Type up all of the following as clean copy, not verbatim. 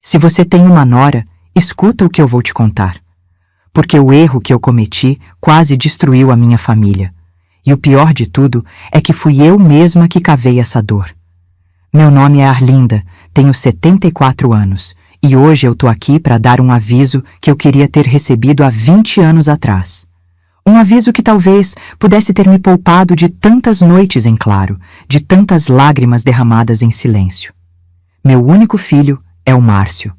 Se você tem uma nora, escuta o que eu vou te contar. Porque o erro que eu cometi quase destruiu a minha família. E o pior de tudo é que fui eu mesma que cavei essa dor. Meu nome é Arlinda, tenho 74 anos, e hoje eu tô aqui para dar um aviso que eu queria ter recebido há 20 anos atrás. Um aviso que talvez pudesse ter me poupado de tantas noites em claro, de tantas lágrimas derramadas em silêncio. Meu único filho é o Márcio.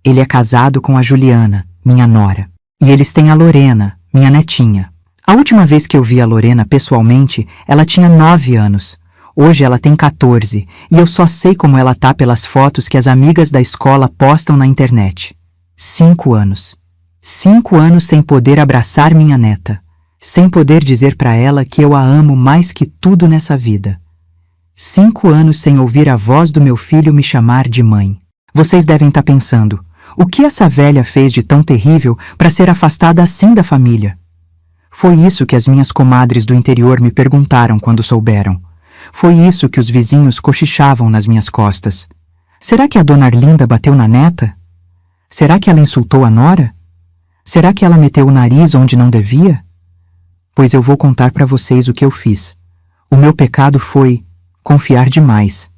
Ele é casado com a Juliana, minha nora. E eles têm a Lorena, minha netinha. A última vez que eu vi a Lorena pessoalmente, ela tinha 9 anos. Hoje ela tem 14, e eu só sei como ela tá pelas fotos que as amigas da escola postam na internet. 5 anos. 5 anos sem poder abraçar minha neta. Sem poder dizer para ela que eu a amo mais que tudo nessa vida. 5 anos sem ouvir a voz do meu filho me chamar de mãe. Vocês devem estar pensando, o que essa velha fez de tão terrível para ser afastada assim da família? Foi isso que as minhas comadres do interior me perguntaram quando souberam. Foi isso que os vizinhos cochichavam nas minhas costas. Será que a dona Arlinda bateu na neta? Será que ela insultou a nora? Será que ela meteu o nariz onde não devia? Pois eu vou contar para vocês o que eu fiz. O meu pecado foi confiar demais.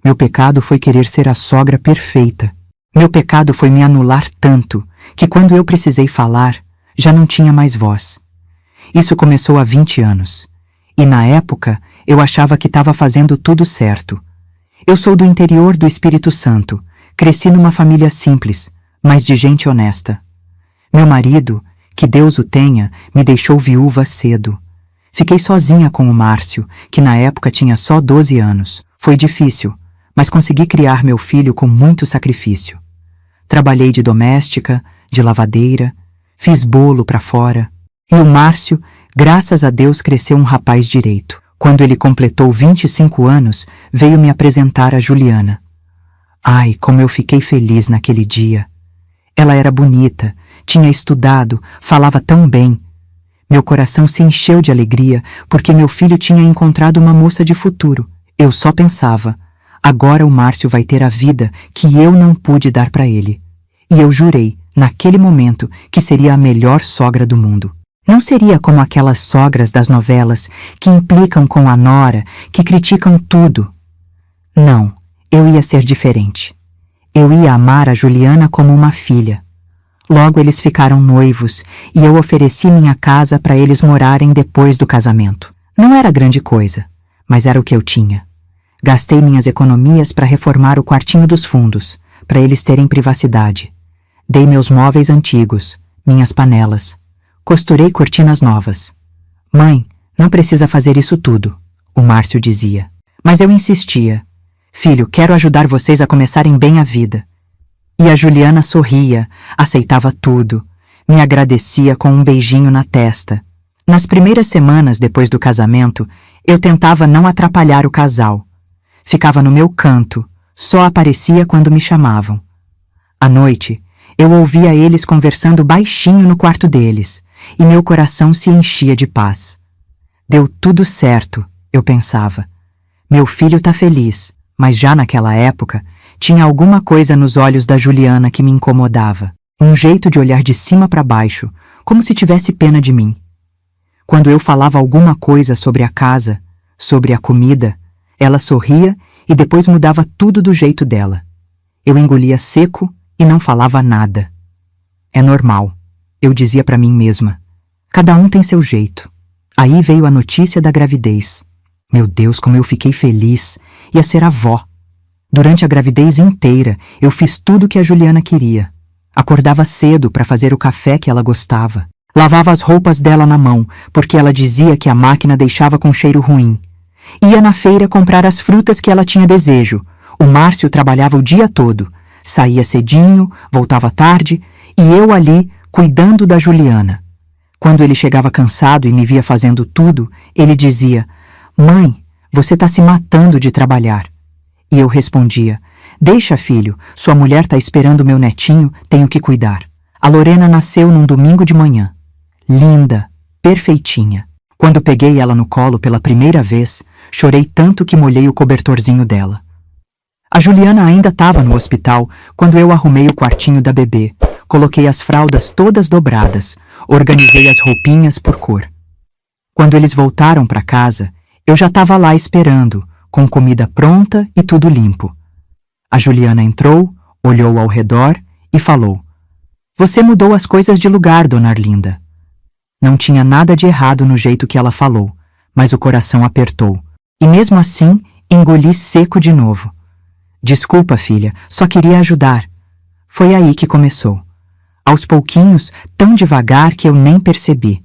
Meu pecado foi querer ser a sogra perfeita. Meu pecado foi me anular tanto que quando eu precisei falar, já não tinha mais voz. Isso começou há 20 anos. E na época, eu achava que estava fazendo tudo certo. Eu sou do interior do Espírito Santo. Cresci numa família simples, mas de gente honesta. Meu marido, que Deus o tenha, me deixou viúva cedo. Fiquei sozinha com o Márcio, que na época tinha só 12 anos. Foi difícil, mas consegui criar meu filho com muito sacrifício. Trabalhei de doméstica, de lavadeira, fiz bolo para fora. E o Márcio, graças a Deus, cresceu um rapaz direito. Quando ele completou 25 anos, veio me apresentar a Juliana. Ai, como eu fiquei feliz naquele dia. Ela era bonita, tinha estudado, falava tão bem. Meu coração se encheu de alegria porque meu filho tinha encontrado uma moça de futuro. Eu só pensava, agora o Márcio vai ter a vida que eu não pude dar para ele. E eu jurei, naquele momento, que seria a melhor sogra do mundo. Não seria como aquelas sogras das novelas que implicam com a nora, que criticam tudo. Não, eu ia ser diferente. Eu ia amar a Juliana como uma filha. Logo eles ficaram noivos e eu ofereci minha casa para eles morarem depois do casamento. Não era grande coisa, mas era o que eu tinha. Gastei minhas economias para reformar o quartinho dos fundos, para eles terem privacidade. Dei meus móveis antigos, minhas panelas. Costurei cortinas novas. Mãe, não precisa fazer isso tudo, o Márcio dizia. Mas eu insistia. Filho, quero ajudar vocês a começarem bem a vida. E a Juliana sorria, aceitava tudo, me agradecia com um beijinho na testa. Nas primeiras semanas depois do casamento, eu tentava não atrapalhar o casal. Ficava no meu canto, só aparecia quando me chamavam. À noite, eu ouvia eles conversando baixinho no quarto deles, e meu coração se enchia de paz. Deu tudo certo, eu pensava. Meu filho tá feliz, mas já naquela época, tinha alguma coisa nos olhos da Juliana que me incomodava. Um jeito de olhar de cima para baixo, como se tivesse pena de mim. Quando eu falava alguma coisa sobre a casa, sobre a comida, ela sorria e depois mudava tudo do jeito dela. Eu engolia seco e não falava nada. É normal, eu dizia para mim mesma. Cada um tem seu jeito. Aí veio a notícia da gravidez. Meu Deus, como eu fiquei feliz. Ia ser avó. Durante a gravidez inteira, eu fiz tudo o que a Juliana queria. Acordava cedo para fazer o café que ela gostava. Lavava as roupas dela na mão, porque ela dizia que a máquina deixava com cheiro ruim. Ia na feira comprar as frutas que ela tinha desejo. O Márcio trabalhava o dia todo. Saía cedinho, voltava tarde, e eu ali, cuidando da Juliana. Quando ele chegava cansado e me via fazendo tudo, ele dizia: Mãe, você está se matando de trabalhar. E eu respondia: Deixa, filho, sua mulher está esperando meu netinho, tenho que cuidar. A Lorena nasceu num domingo de manhã. Linda, perfeitinha. Quando peguei ela no colo pela primeira vez, chorei tanto que molhei o cobertorzinho dela. A Juliana ainda estava no hospital quando eu arrumei o quartinho da bebê, coloquei as fraldas todas dobradas, organizei as roupinhas por cor. Quando eles voltaram para casa, eu já estava lá esperando, com comida pronta e tudo limpo. A Juliana entrou, olhou ao redor e falou: "Você mudou as coisas de lugar, dona Arlinda." Não tinha nada de errado no jeito que ela falou, mas o coração apertou. E mesmo assim, engoli seco de novo. "Desculpa, filha, só queria ajudar." Foi aí que começou. Aos pouquinhos, tão devagar que eu nem percebi.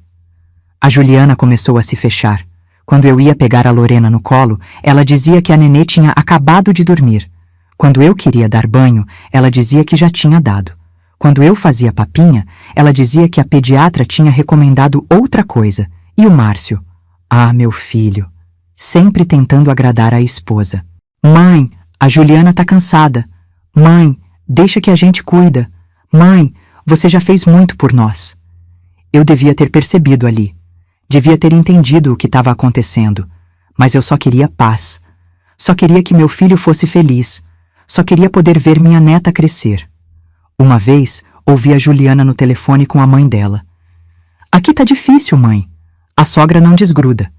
A Juliana começou a se fechar. Quando eu ia pegar a Lorena no colo, ela dizia que a nenê tinha acabado de dormir. Quando eu queria dar banho, ela dizia que já tinha dado. Quando eu fazia papinha, ela dizia que a pediatra tinha recomendado outra coisa. E o Márcio? Ah, meu filho. Sempre tentando agradar a esposa. "Mãe, a Juliana tá cansada. Mãe, deixa que a gente cuida. Mãe, você já fez muito por nós." Eu devia ter percebido ali. Devia ter entendido o que estava acontecendo. Mas eu só queria paz. Só queria que meu filho fosse feliz. Só queria poder ver minha neta crescer. Uma vez, ouvi a Juliana no telefone com a mãe dela. "Aqui tá difícil, mãe. A sogra não desgruda.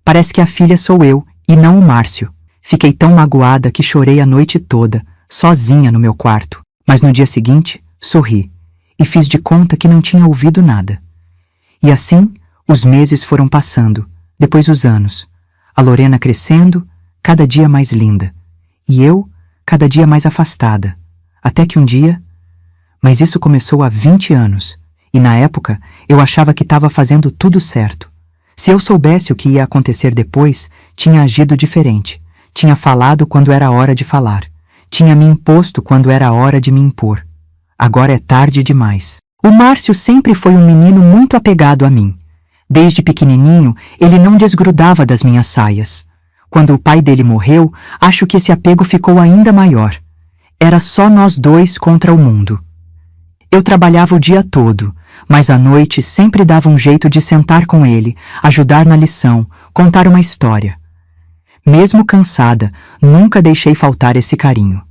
Parece que a filha sou eu e não o Márcio." Fiquei tão magoada que chorei a noite toda, sozinha no meu quarto. Mas no dia seguinte, sorri e fiz de conta que não tinha ouvido nada. E assim, os meses foram passando, depois os anos. A Lorena crescendo, cada dia mais linda. E eu, cada dia mais afastada. Até que um dia... Mas isso começou há 20 anos. E na época, eu achava que estava fazendo tudo certo. Se eu soubesse o que ia acontecer depois, tinha agido diferente. Tinha falado quando era hora de falar. Tinha me imposto quando era hora de me impor. Agora é tarde demais. O Márcio sempre foi um menino muito apegado a mim. Desde pequenininho, ele não desgrudava das minhas saias. Quando o pai dele morreu, acho que esse apego ficou ainda maior. Era só nós dois contra o mundo. Eu trabalhava o dia todo, mas à noite sempre dava um jeito de sentar com ele, ajudar na lição, contar uma história. Mesmo cansada, nunca deixei faltar esse carinho.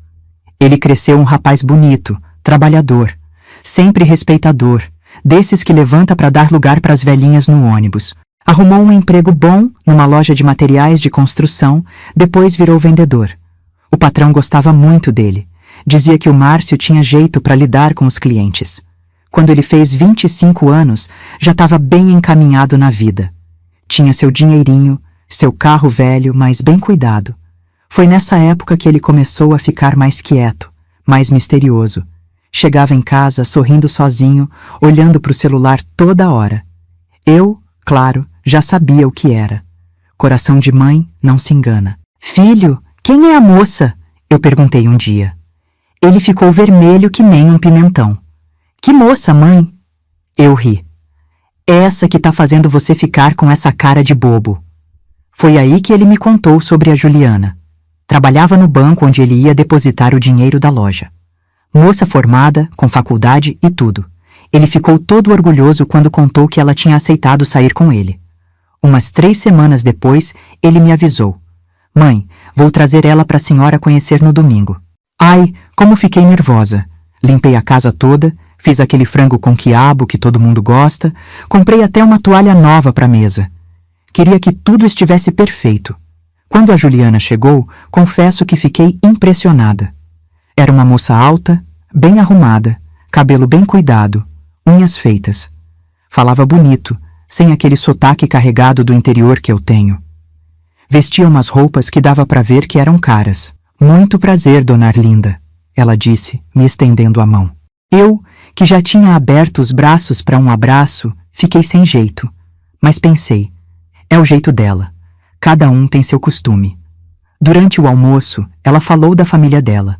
Ele cresceu um rapaz bonito, trabalhador, sempre respeitador, desses que levanta para dar lugar para as velhinhas no ônibus. Arrumou um emprego bom numa loja de materiais de construção, depois virou vendedor. O patrão gostava muito dele. Dizia que o Márcio tinha jeito para lidar com os clientes. Quando ele fez 25 anos, já estava bem encaminhado na vida. Tinha seu dinheirinho, seu carro velho, mas bem cuidado. Foi nessa época que ele começou a ficar mais quieto, mais misterioso. Chegava em casa sorrindo sozinho, olhando para o celular toda hora. Eu, claro, já sabia o que era. Coração de mãe não se engana. "Filho, quem é a moça?" eu perguntei um dia. Ele ficou vermelho que nem um pimentão. "Que moça, mãe?" Eu ri. "Essa que tá fazendo você ficar com essa cara de bobo." Foi aí que ele me contou sobre a Juliana. Trabalhava no banco onde ele ia depositar o dinheiro da loja. Moça formada, com faculdade e tudo. Ele ficou todo orgulhoso quando contou que ela tinha aceitado sair com ele. Umas 3 semanas depois, ele me avisou: "Mãe, vou trazer ela para a senhora conhecer no domingo." Ai, como fiquei nervosa. Limpei a casa toda, fiz aquele frango com quiabo que todo mundo gosta, comprei até uma toalha nova para a mesa. Queria que tudo estivesse perfeito. Quando a Juliana chegou, confesso que fiquei impressionada. Era uma moça alta, bem arrumada, cabelo bem cuidado, unhas feitas. Falava bonito, sem aquele sotaque carregado do interior que eu tenho. Vestia umas roupas que dava para ver que eram caras. "Muito prazer, dona Arlinda", ela disse, me estendendo a mão. Eu, que já tinha aberto os braços para um abraço, fiquei sem jeito. Mas pensei, é o jeito dela. Cada um tem seu costume. Durante o almoço, ela falou da família dela.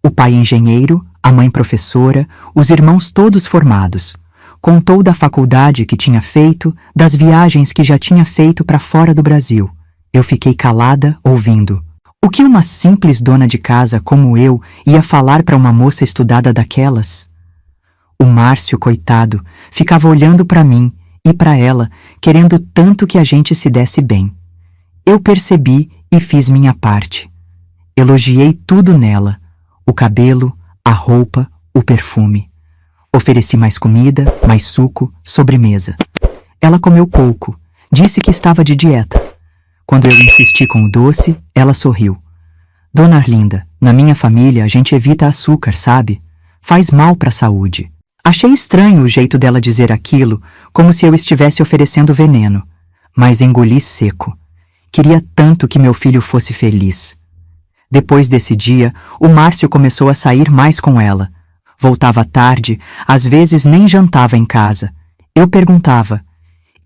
O pai engenheiro, a mãe professora, os irmãos todos formados. Contou da faculdade que tinha feito, das viagens que já tinha feito para fora do Brasil. Eu fiquei calada, ouvindo. O que uma simples dona de casa como eu ia falar para uma moça estudada daquelas? O Márcio, coitado, ficava olhando para mim e para ela, querendo tanto que a gente se desse bem. Eu percebi e fiz minha parte. Elogiei tudo nela: o cabelo, a roupa, o perfume. Ofereci mais comida, mais suco, sobremesa. Ela comeu pouco, disse que estava de dieta. Quando eu insisti com o doce, ela sorriu. Dona Arlinda, na minha família a gente evita açúcar, sabe? Faz mal para a saúde. Achei estranho o jeito dela dizer aquilo, como se eu estivesse oferecendo veneno. Mas engoli seco. Queria tanto que meu filho fosse feliz. Depois desse dia, o Márcio começou a sair mais com ela. Voltava tarde, às vezes nem jantava em casa. Eu perguntava: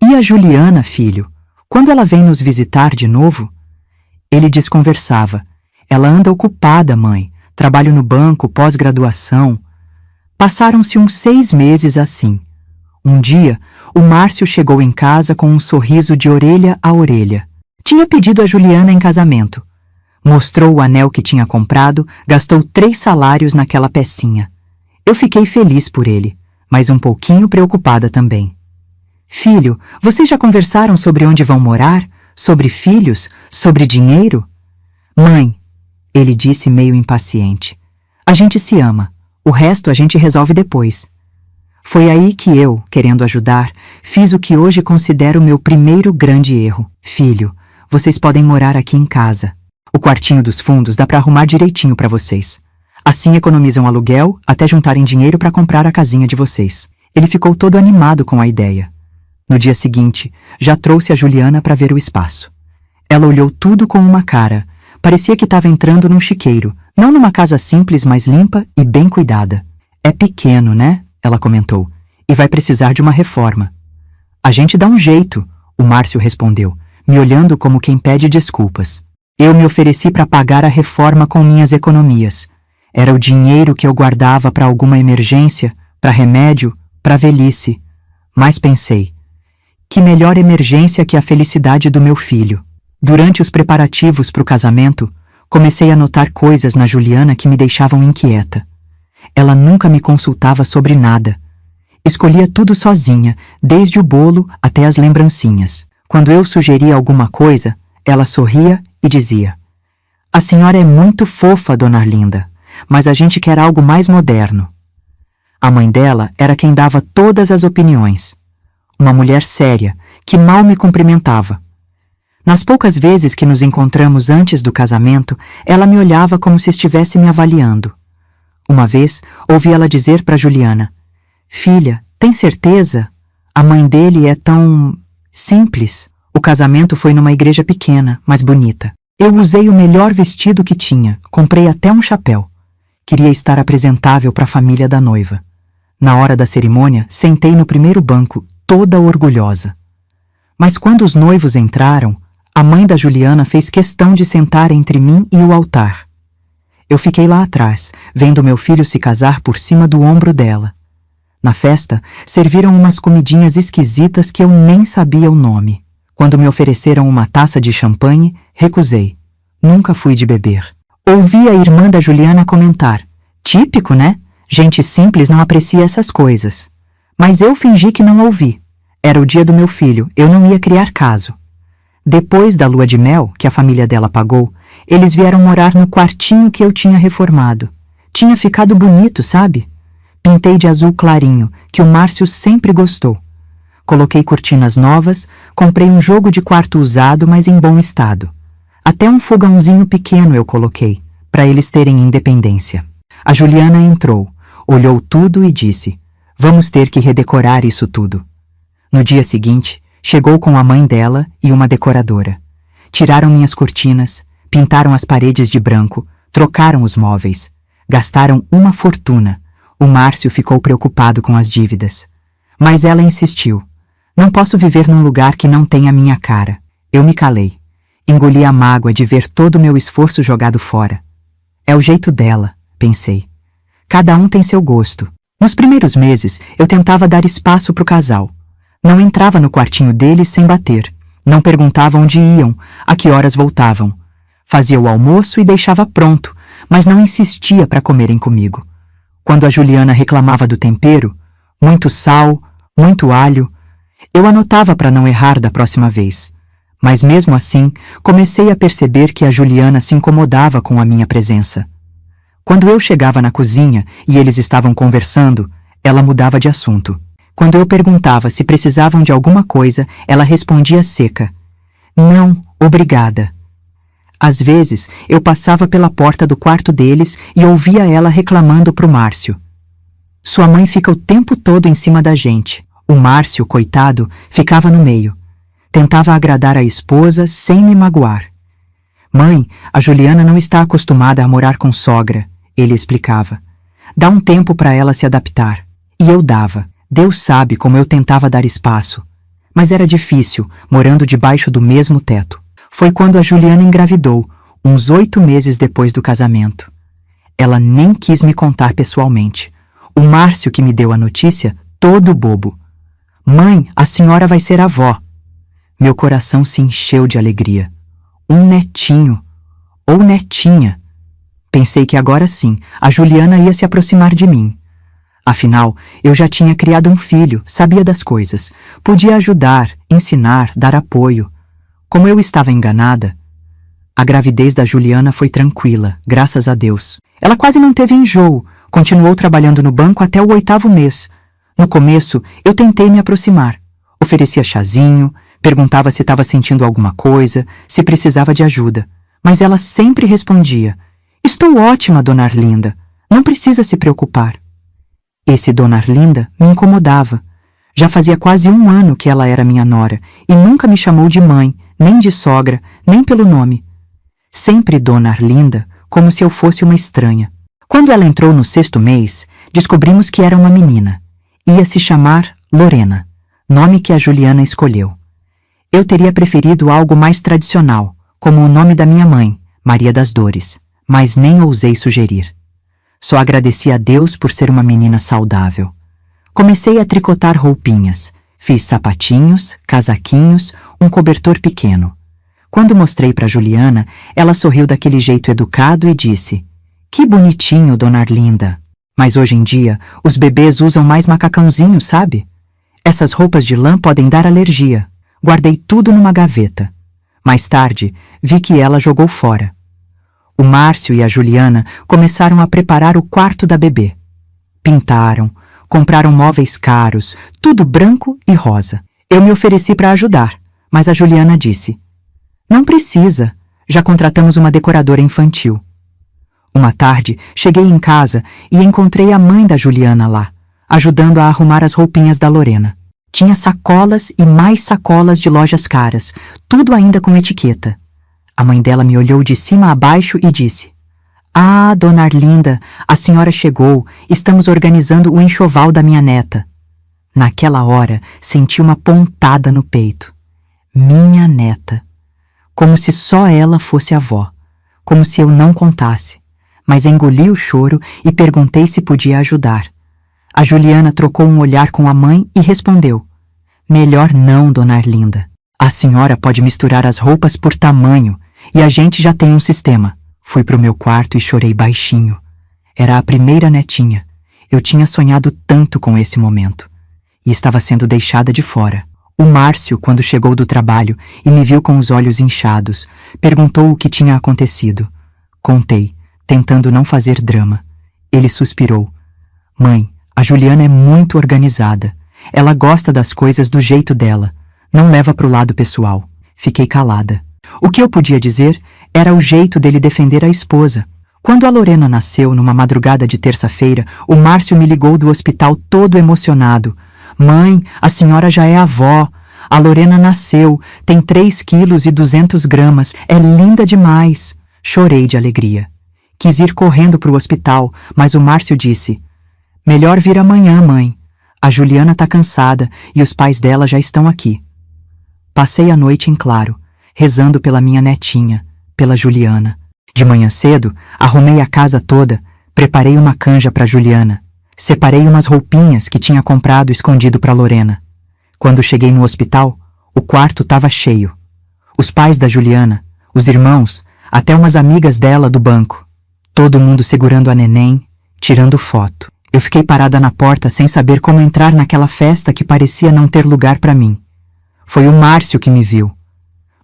"E a Juliana, filho? Quando ela vem nos visitar de novo?" Ele desconversava: "Ela anda ocupada, mãe. Trabalho no banco, pós-graduação." Passaram-se uns 6 meses assim. Um dia, o Márcio chegou em casa com um sorriso de orelha a orelha. Tinha pedido a Juliana em casamento. Mostrou o anel que tinha comprado, gastou 3 salários naquela pecinha. Eu fiquei feliz por ele, mas um pouquinho preocupada também. "Filho, vocês já conversaram sobre onde vão morar? Sobre filhos? Sobre dinheiro?" "Mãe", ele disse meio impaciente, "a gente se ama. O resto a gente resolve depois." Foi aí que eu, querendo ajudar, fiz o que hoje considero meu primeiro grande erro. "Filho, vocês podem morar aqui em casa. O quartinho dos fundos dá para arrumar direitinho para vocês. Assim economizam aluguel até juntarem dinheiro para comprar a casinha de vocês." Ele ficou todo animado com a ideia. No dia seguinte, já trouxe a Juliana para ver o espaço. Ela olhou tudo com uma cara. Parecia que estava entrando num chiqueiro, não numa casa simples, mas limpa e bem cuidada. "É pequeno, né?" ela comentou, "e vai precisar de uma reforma." "A gente dá um jeito", o Márcio respondeu, me olhando como quem pede desculpas. Eu me ofereci para pagar a reforma com minhas economias. Era o dinheiro que eu guardava para alguma emergência, para remédio, para velhice. Mas pensei: que melhor emergência que a felicidade do meu filho. Durante os preparativos para o casamento, comecei a notar coisas na Juliana que me deixavam inquieta. Ela nunca me consultava sobre nada. Escolhia tudo sozinha, desde o bolo até as lembrancinhas. Quando eu sugeria alguma coisa, ela sorria e dizia: "A senhora é muito fofa, Dona Arlinda, mas a gente quer algo mais moderno." A mãe dela era quem dava todas as opiniões. Uma mulher séria, que mal me cumprimentava. Nas poucas vezes que nos encontramos antes do casamento, ela me olhava como se estivesse me avaliando. Uma vez, ouvi ela dizer para Juliana: "Filha, tem certeza? A mãe dele é tão simples." O casamento foi numa igreja pequena, mas bonita. Eu usei o melhor vestido que tinha, comprei até um chapéu. Queria estar apresentável para a família da noiva. Na hora da cerimônia, sentei no primeiro banco, toda orgulhosa. Mas quando os noivos entraram, a mãe da Juliana fez questão de sentar entre mim e o altar. Eu fiquei lá atrás, vendo meu filho se casar por cima do ombro dela. Na festa, serviram umas comidinhas esquisitas que eu nem sabia o nome. Quando me ofereceram uma taça de champanhe, recusei. Nunca fui de beber. Ouvi a irmã da Juliana comentar: "Típico, né? Gente simples não aprecia essas coisas." Mas eu fingi que não ouvi. Era o dia do meu filho, eu não ia criar caso. Depois da lua de mel, que a família dela pagou, eles vieram morar no quartinho que eu tinha reformado. Tinha ficado bonito, sabe? Pintei de azul clarinho, que o Márcio sempre gostou. Coloquei cortinas novas, comprei um jogo de quarto usado, mas em bom estado. Até um fogãozinho pequeno eu coloquei, para eles terem independência. A Juliana entrou, olhou tudo e disse: "Vamos ter que redecorar isso tudo." No dia seguinte, chegou com a mãe dela e uma decoradora. Tiraram minhas cortinas, pintaram as paredes de branco, trocaram os móveis. Gastaram uma fortuna. O Márcio ficou preocupado com as dívidas. Mas ela insistiu: "Não posso viver num lugar que não tem a minha cara." Eu me calei. Engoli a mágoa de ver todo o meu esforço jogado fora. É o jeito dela, pensei. Cada um tem seu gosto. Nos primeiros meses, eu tentava dar espaço para o casal. Não entrava no quartinho deles sem bater. Não perguntava onde iam, a que horas voltavam. Fazia o almoço e deixava pronto, mas não insistia para comerem comigo. Quando a Juliana reclamava do tempero, muito sal, muito alho, eu anotava para não errar da próxima vez. Mas mesmo assim, comecei a perceber que a Juliana se incomodava com a minha presença. Quando eu chegava na cozinha e eles estavam conversando, ela mudava de assunto. Quando eu perguntava se precisavam de alguma coisa, ela respondia seca: "Não, obrigada." Às vezes, eu passava pela porta do quarto deles e ouvia ela reclamando pro Márcio: "Sua mãe fica o tempo todo em cima da gente." O Márcio, coitado, ficava no meio. Tentava agradar a esposa sem me magoar. "Mãe, a Juliana não está acostumada a morar com sogra", ele explicava. "Dá um tempo para ela se adaptar." E eu dava. Deus sabe como eu tentava dar espaço. Mas era difícil, morando debaixo do mesmo teto. Foi quando a Juliana engravidou, uns 8 meses depois do casamento. Ela nem quis me contar pessoalmente. O Márcio que me deu a notícia, todo bobo: "Mãe, a senhora vai ser avó." Meu coração se encheu de alegria. Um netinho. Ou netinha. Pensei que agora sim, a Juliana ia se aproximar de mim. Afinal, eu já tinha criado um filho, sabia das coisas. Podia ajudar, ensinar, dar apoio. Como eu estava enganada, a gravidez da Juliana foi tranquila, graças a Deus. Ela quase não teve enjoo, continuou trabalhando no banco até o 8º mês. No começo, eu tentei me aproximar. Oferecia chazinho, perguntava se estava sentindo alguma coisa, se precisava de ajuda. Mas ela sempre respondia: "Estou ótima, Dona Arlinda. Não precisa se preocupar." Esse Dona Arlinda me incomodava. Já fazia quase 1 ano que ela era minha nora e nunca me chamou de mãe, nem de sogra, nem pelo nome. Sempre Dona Arlinda, como se eu fosse uma estranha. Quando ela entrou no 6º mês, descobrimos que era uma menina. Ia se chamar Lorena, nome que a Juliana escolheu. Eu teria preferido algo mais tradicional, como o nome da minha mãe, Maria das Dores, mas nem ousei sugerir. Só agradeci a Deus por ser uma menina saudável. Comecei a tricotar roupinhas, fiz sapatinhos, casaquinhos, um cobertor pequeno. Quando mostrei para Juliana, ela sorriu daquele jeito educado e disse: "Que bonitinho, Dona Arlinda." Mas hoje em dia, os bebês usam mais macacãozinho, sabe? Essas roupas de lã podem dar alergia. Guardei tudo numa gaveta. Mais tarde, vi que ela jogou fora. O Márcio e a Juliana começaram a preparar o quarto da bebê. Pintaram, compraram móveis caros, tudo branco e rosa. Eu me ofereci para ajudar, mas a Juliana disse: "Não precisa, já contratamos uma decoradora infantil." Uma tarde, cheguei em casa e encontrei a mãe da Juliana lá, ajudando a arrumar as roupinhas da Lorena. Tinha sacolas e mais sacolas de lojas caras, tudo ainda com etiqueta. A mãe dela me olhou de cima a baixo e disse: "Ah, Dona Arlinda, a senhora chegou, estamos organizando o enxoval da minha neta." Naquela hora, senti uma pontada no peito. Minha neta. Como se só ela fosse avó. Como se eu não contasse. Mas engoli o choro e perguntei se podia ajudar. A Juliana trocou um olhar com a mãe e respondeu: "Melhor não, Dona Arlinda. A senhora pode misturar as roupas por tamanho e a gente já tem um sistema." Fui pro meu quarto e chorei baixinho. Era a primeira netinha. Eu tinha sonhado tanto com esse momento. E estava sendo deixada de fora. O Márcio, quando chegou do trabalho e me viu com os olhos inchados, perguntou o que tinha acontecido. Contei, tentando não fazer drama. Ele suspirou: "Mãe, a Juliana é muito organizada. Ela gosta das coisas do jeito dela. Não leva pro lado pessoal." Fiquei calada. O que eu podia dizer era o jeito dele defender a esposa. Quando a Lorena nasceu, numa madrugada de terça-feira, o Márcio me ligou do hospital todo emocionado. "Mãe, a senhora já é avó. A Lorena nasceu, tem 3,2 kg, é linda demais." Chorei de alegria. Quis ir correndo pro hospital, mas o Márcio disse: "Melhor vir amanhã, mãe. A Juliana tá cansada e os pais dela já estão aqui." Passei a noite em claro, rezando pela minha netinha, pela Juliana. De manhã cedo, arrumei a casa toda, preparei uma canja para Juliana. Separei umas roupinhas que tinha comprado escondido para Lorena. Quando cheguei no hospital, o quarto estava cheio. Os pais da Juliana, os irmãos, até umas amigas dela do banco. Todo mundo segurando a neném, tirando foto. Eu fiquei parada na porta sem saber como entrar naquela festa que parecia não ter lugar para mim. Foi o Márcio que me viu.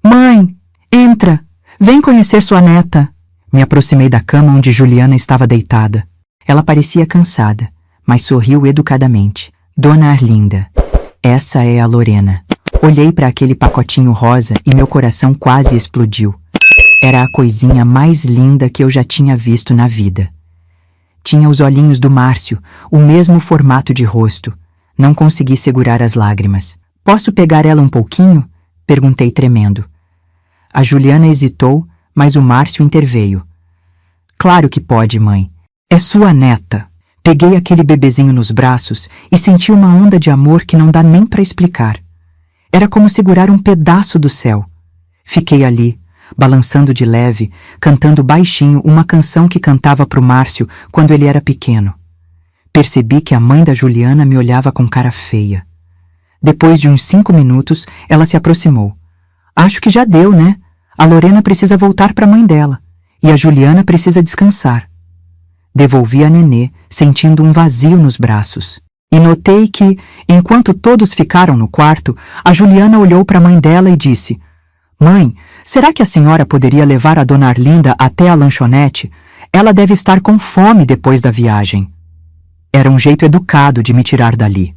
Mãe, entra! Vem conhecer sua neta! Me aproximei da cama onde Juliana estava deitada. Ela parecia cansada, mas sorriu educadamente. Dona Arlinda, essa é a Lorena. Olhei para aquele pacotinho rosa e meu coração quase explodiu. Era a coisinha mais linda que eu já tinha visto na vida. Tinha os olhinhos do Márcio, o mesmo formato de rosto. Não consegui segurar as lágrimas. Posso pegar ela um pouquinho? Perguntei tremendo. A Juliana hesitou, mas o Márcio interveio. Claro que pode, mãe. É sua neta. Peguei aquele bebezinho nos braços e senti uma onda de amor que não dá nem para explicar. Era como segurar um pedaço do céu. Fiquei ali, balançando de leve, cantando baixinho uma canção que cantava pro Márcio quando ele era pequeno. Percebi que a mãe da Juliana me olhava com cara feia. Depois de uns 5 minutos, ela se aproximou. Acho que já deu, né? A Lorena precisa voltar para a mãe dela. E a Juliana precisa descansar. Devolvi a nenê, sentindo um vazio nos braços. E notei que, enquanto todos ficaram no quarto, a Juliana olhou para a mãe dela e disse: Mãe, será que a senhora poderia levar a dona Arlinda até a lanchonete? Ela deve estar com fome depois da viagem. Era um jeito educado de me tirar dali.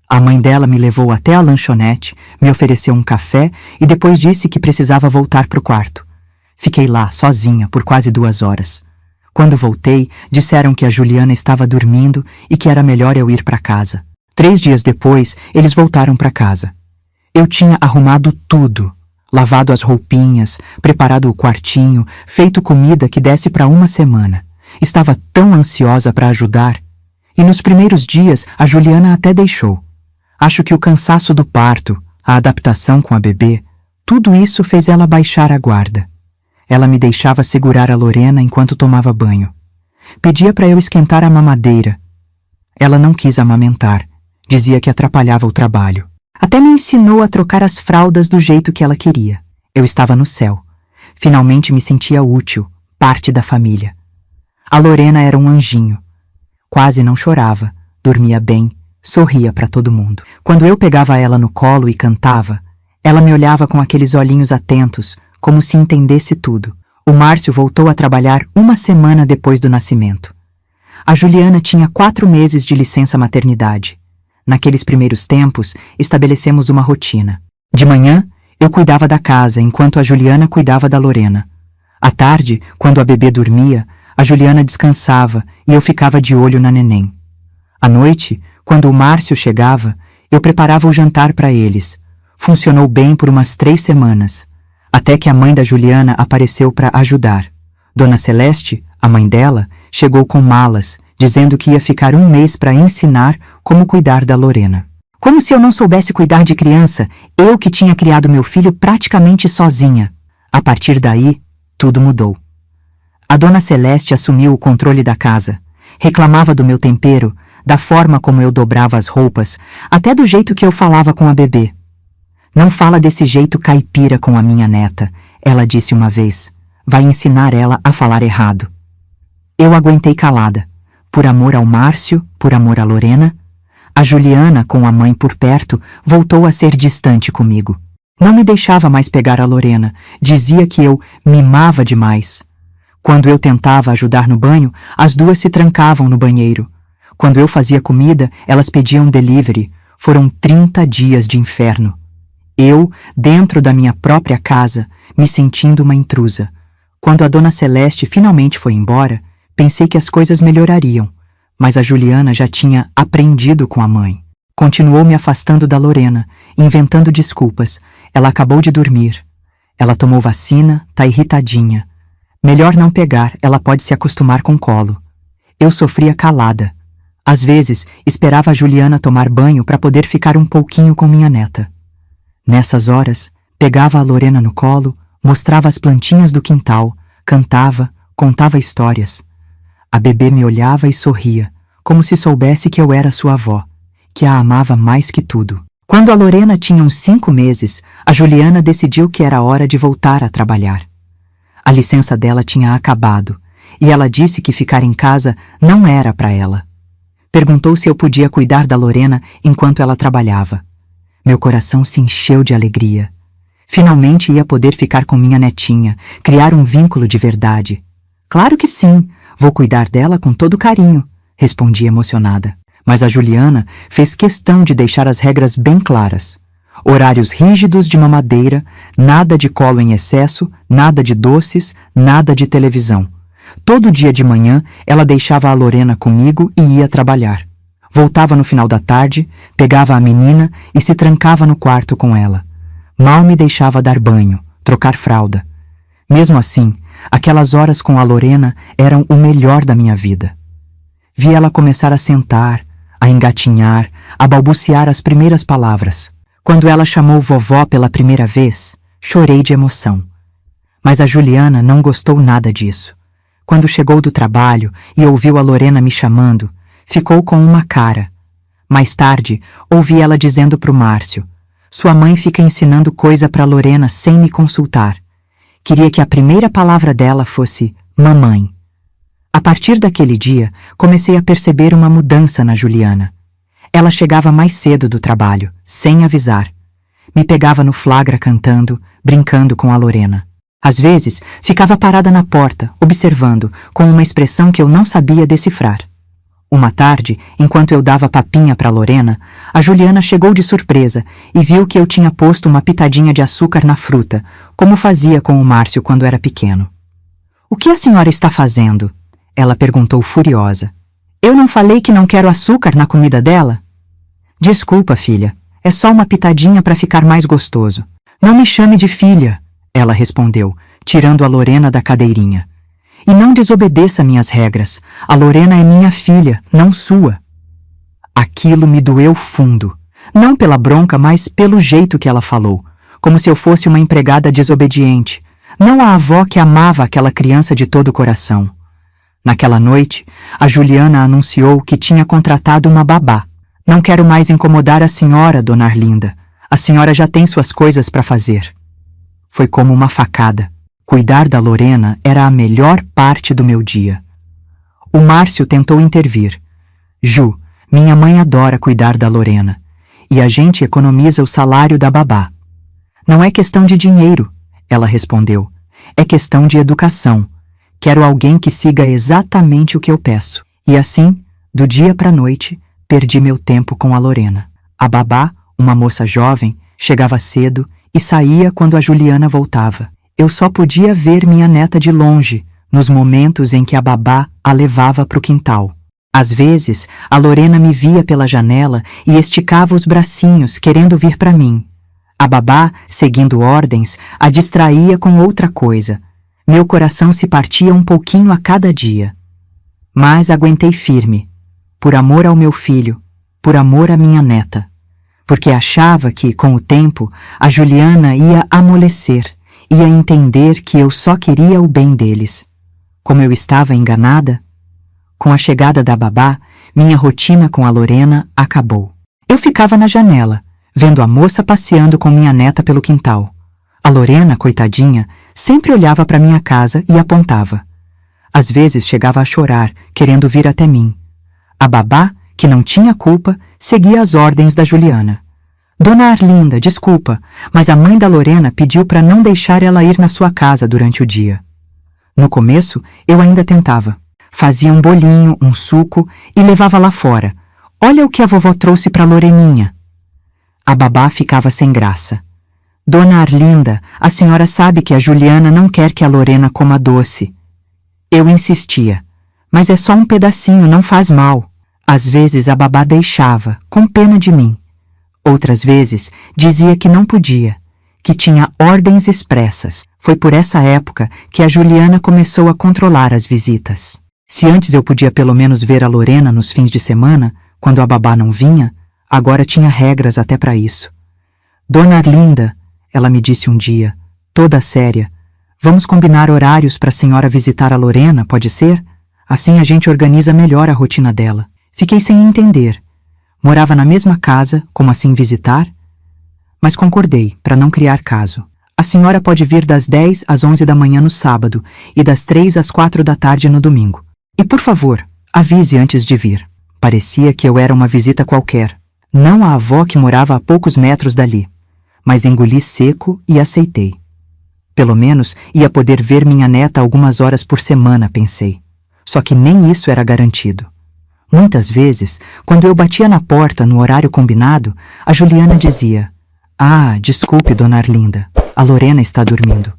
A mãe dela me levou até a lanchonete, me ofereceu um café e depois disse que precisava voltar para o quarto. Fiquei lá, sozinha, por quase 2 horas. Quando voltei, disseram que a Juliana estava dormindo e que era melhor eu ir para casa. 3 dias depois, eles voltaram para casa. Eu tinha arrumado tudo, lavado as roupinhas, preparado o quartinho, feito comida que desse para uma semana. Estava tão ansiosa para ajudar. E nos primeiros dias, a Juliana até deixou. Acho que o cansaço do parto, a adaptação com a bebê, tudo isso fez ela baixar a guarda. Ela me deixava segurar a Lorena enquanto tomava banho. Pedia para eu esquentar a mamadeira. Ela não quis amamentar. Dizia que atrapalhava o trabalho. Até me ensinou a trocar as fraldas do jeito que ela queria. Eu estava no céu. Finalmente me sentia útil, parte da família. A Lorena era um anjinho. Quase não chorava, dormia bem, sorria para todo mundo. Quando eu pegava ela no colo e cantava, ela me olhava com aqueles olhinhos atentos, como se entendesse tudo. O Márcio voltou a trabalhar 1 semana depois do nascimento. A Juliana tinha 4 meses de licença maternidade. Naqueles primeiros tempos, estabelecemos uma rotina. De manhã, eu cuidava da casa, enquanto a Juliana cuidava da Lorena. À tarde, quando a bebê dormia, a Juliana descansava e eu ficava de olho na neném. À noite, quando o Márcio chegava, eu preparava o jantar para eles. Funcionou bem por umas 3 semanas. Até que a mãe da Juliana apareceu para ajudar. Dona Celeste, a mãe dela, chegou com malas, dizendo que ia ficar 1 mês para ensinar como cuidar da Lorena. Como se eu não soubesse cuidar de criança, eu que tinha criado meu filho praticamente sozinha. A partir daí, tudo mudou. A Dona Celeste assumiu o controle da casa. Reclamava do meu tempero, da forma como eu dobrava as roupas, até do jeito que eu falava com a bebê. Não fala desse jeito caipira com a minha neta, ela disse uma vez. Vai ensinar ela a falar errado. Eu aguentei calada. Por amor ao Márcio, por amor à Lorena. A Juliana, com a mãe por perto, voltou a ser distante comigo. Não me deixava mais pegar a Lorena, dizia que eu mimava demais. Quando eu tentava ajudar no banho, as duas se trancavam no banheiro. Quando eu fazia comida, elas pediam delivery. Foram 30 dias de inferno. Eu, dentro da minha própria casa, me sentindo uma intrusa. Quando a Dona Celeste finalmente foi embora, pensei que as coisas melhorariam, mas a Juliana já tinha aprendido com a mãe. Continuou me afastando da Lorena, inventando desculpas. Ela acabou de dormir. Ela tomou vacina, tá irritadinha. Melhor não pegar, ela pode se acostumar com colo. Eu sofria calada. Às vezes, esperava a Juliana tomar banho para poder ficar um pouquinho com minha neta. Nessas horas, pegava a Lorena no colo, mostrava as plantinhas do quintal, cantava, contava histórias. A bebê me olhava e sorria, como se soubesse que eu era sua avó, que a amava mais que tudo. Quando a Lorena tinha uns 5 meses, a Juliana decidiu que era hora de voltar a trabalhar. A licença dela tinha acabado, e ela disse que ficar em casa não era para ela. Perguntou se eu podia cuidar da Lorena enquanto ela trabalhava. Meu coração se encheu de alegria. Finalmente ia poder ficar com minha netinha, criar um vínculo de verdade. Claro que sim, vou cuidar dela com todo carinho, respondi emocionada. Mas a Juliana fez questão de deixar as regras bem claras. Horários rígidos de mamadeira, nada de colo em excesso, nada de doces, nada de televisão. Todo dia de manhã, ela deixava a Lorena comigo e ia trabalhar. Voltava no final da tarde, pegava a menina e se trancava no quarto com ela. Mal me deixava dar banho, trocar fralda. Mesmo assim, aquelas horas com a Lorena eram o melhor da minha vida. Vi ela começar a sentar, a engatinhar, a balbuciar as primeiras palavras. Quando ela chamou vovó pela primeira vez, chorei de emoção. Mas a Juliana não gostou nada disso. Quando chegou do trabalho e ouviu a Lorena me chamando, ficou com uma cara. Mais tarde, ouvi ela dizendo para o Márcio: "Sua mãe fica ensinando coisa para Lorena sem me consultar. Queria que a primeira palavra dela fosse mamãe." A partir daquele dia, comecei a perceber uma mudança na Juliana. Ela chegava mais cedo do trabalho, sem avisar. Me pegava no flagra cantando, brincando com a Lorena. Às vezes, ficava parada na porta, observando, com uma expressão que eu não sabia decifrar. Uma tarde, enquanto eu dava papinha para Lorena, a Juliana chegou de surpresa e viu que eu tinha posto uma pitadinha de açúcar na fruta, como fazia com o Márcio quando era pequeno. "O que a senhora está fazendo?" Ela perguntou furiosa. "Eu não falei que não quero açúcar na comida dela?" "Desculpa, filha. É só uma pitadinha para ficar mais gostoso." "Não me chame de filha," ela respondeu, tirando a Lorena da cadeirinha. "E não desobedeça minhas regras. A Lorena é minha filha, não sua." Aquilo me doeu fundo. Não pela bronca, mas pelo jeito que ela falou. Como se eu fosse uma empregada desobediente. Não a avó que amava aquela criança de todo o coração. Naquela noite, a Juliana anunciou que tinha contratado uma babá. "Não quero mais incomodar a senhora, dona Arlinda. A senhora já tem suas coisas para fazer." Foi como uma facada. Cuidar da Lorena era a melhor parte do meu dia. O Márcio tentou intervir. "Ju, minha mãe adora cuidar da Lorena. E a gente economiza o salário da babá." "Não é questão de dinheiro," ela respondeu. "É questão de educação. Quero alguém que siga exatamente o que eu peço." E assim, do dia para a noite, perdi meu tempo com a Lorena. A babá, uma moça jovem, chegava cedo e saía quando a Juliana voltava. Eu só podia ver minha neta de longe, nos momentos em que a babá a levava para o quintal. Às vezes, a Lorena me via pela janela e esticava os bracinhos, querendo vir para mim. A babá, seguindo ordens, a distraía com outra coisa. Meu coração se partia um pouquinho a cada dia. Mas aguentei firme, por amor ao meu filho, por amor à minha neta. Porque achava que, com o tempo, a Juliana ia amolecer, ia entender que eu só queria o bem deles. Como eu estava enganada? Com a chegada da babá, minha rotina com a Lorena acabou. Eu ficava na janela, vendo a moça passeando com minha neta pelo quintal. A Lorena, coitadinha, sempre olhava para minha casa e apontava. Às vezes chegava a chorar, querendo vir até mim. A babá, que não tinha culpa, seguia as ordens da Juliana. "Dona Arlinda, desculpa, mas a mãe da Lorena pediu para não deixar ela ir na sua casa durante o dia." No começo, eu ainda tentava. Fazia um bolinho, um suco e levava lá fora. "Olha o que a vovó trouxe para Loreninha." A babá ficava sem graça. "Dona Arlinda, a senhora sabe que a Juliana não quer que a Lorena coma doce." Eu insistia. "Mas é só um pedacinho, não faz mal." Às vezes a babá deixava, com pena de mim. Outras vezes dizia que não podia, que tinha ordens expressas. Foi por essa época que a Juliana começou a controlar as visitas. Se antes eu podia pelo menos ver a Lorena nos fins de semana, quando a babá não vinha, agora tinha regras até para isso. "Dona Arlinda," ela me disse um dia, toda séria, "vamos combinar horários para a senhora visitar a Lorena, pode ser? Assim a gente organiza melhor a rotina dela." Fiquei sem entender. Morava na mesma casa, como assim visitar? Mas concordei, para não criar caso. "A senhora pode vir das 10 às 11 da manhã no sábado e das 3 às 4 da tarde no domingo. E por favor, avise antes de vir." Parecia que eu era uma visita qualquer, não a avó que morava a poucos metros dali. mas engoli seco e aceitei. Pelo menos ia poder ver minha neta algumas horas por semana, pensei. Só que nem isso era garantido. Muitas vezes, quando eu batia na porta no horário combinado, a Juliana dizia: "Ah, desculpe, dona Arlinda, a Lorena está dormindo."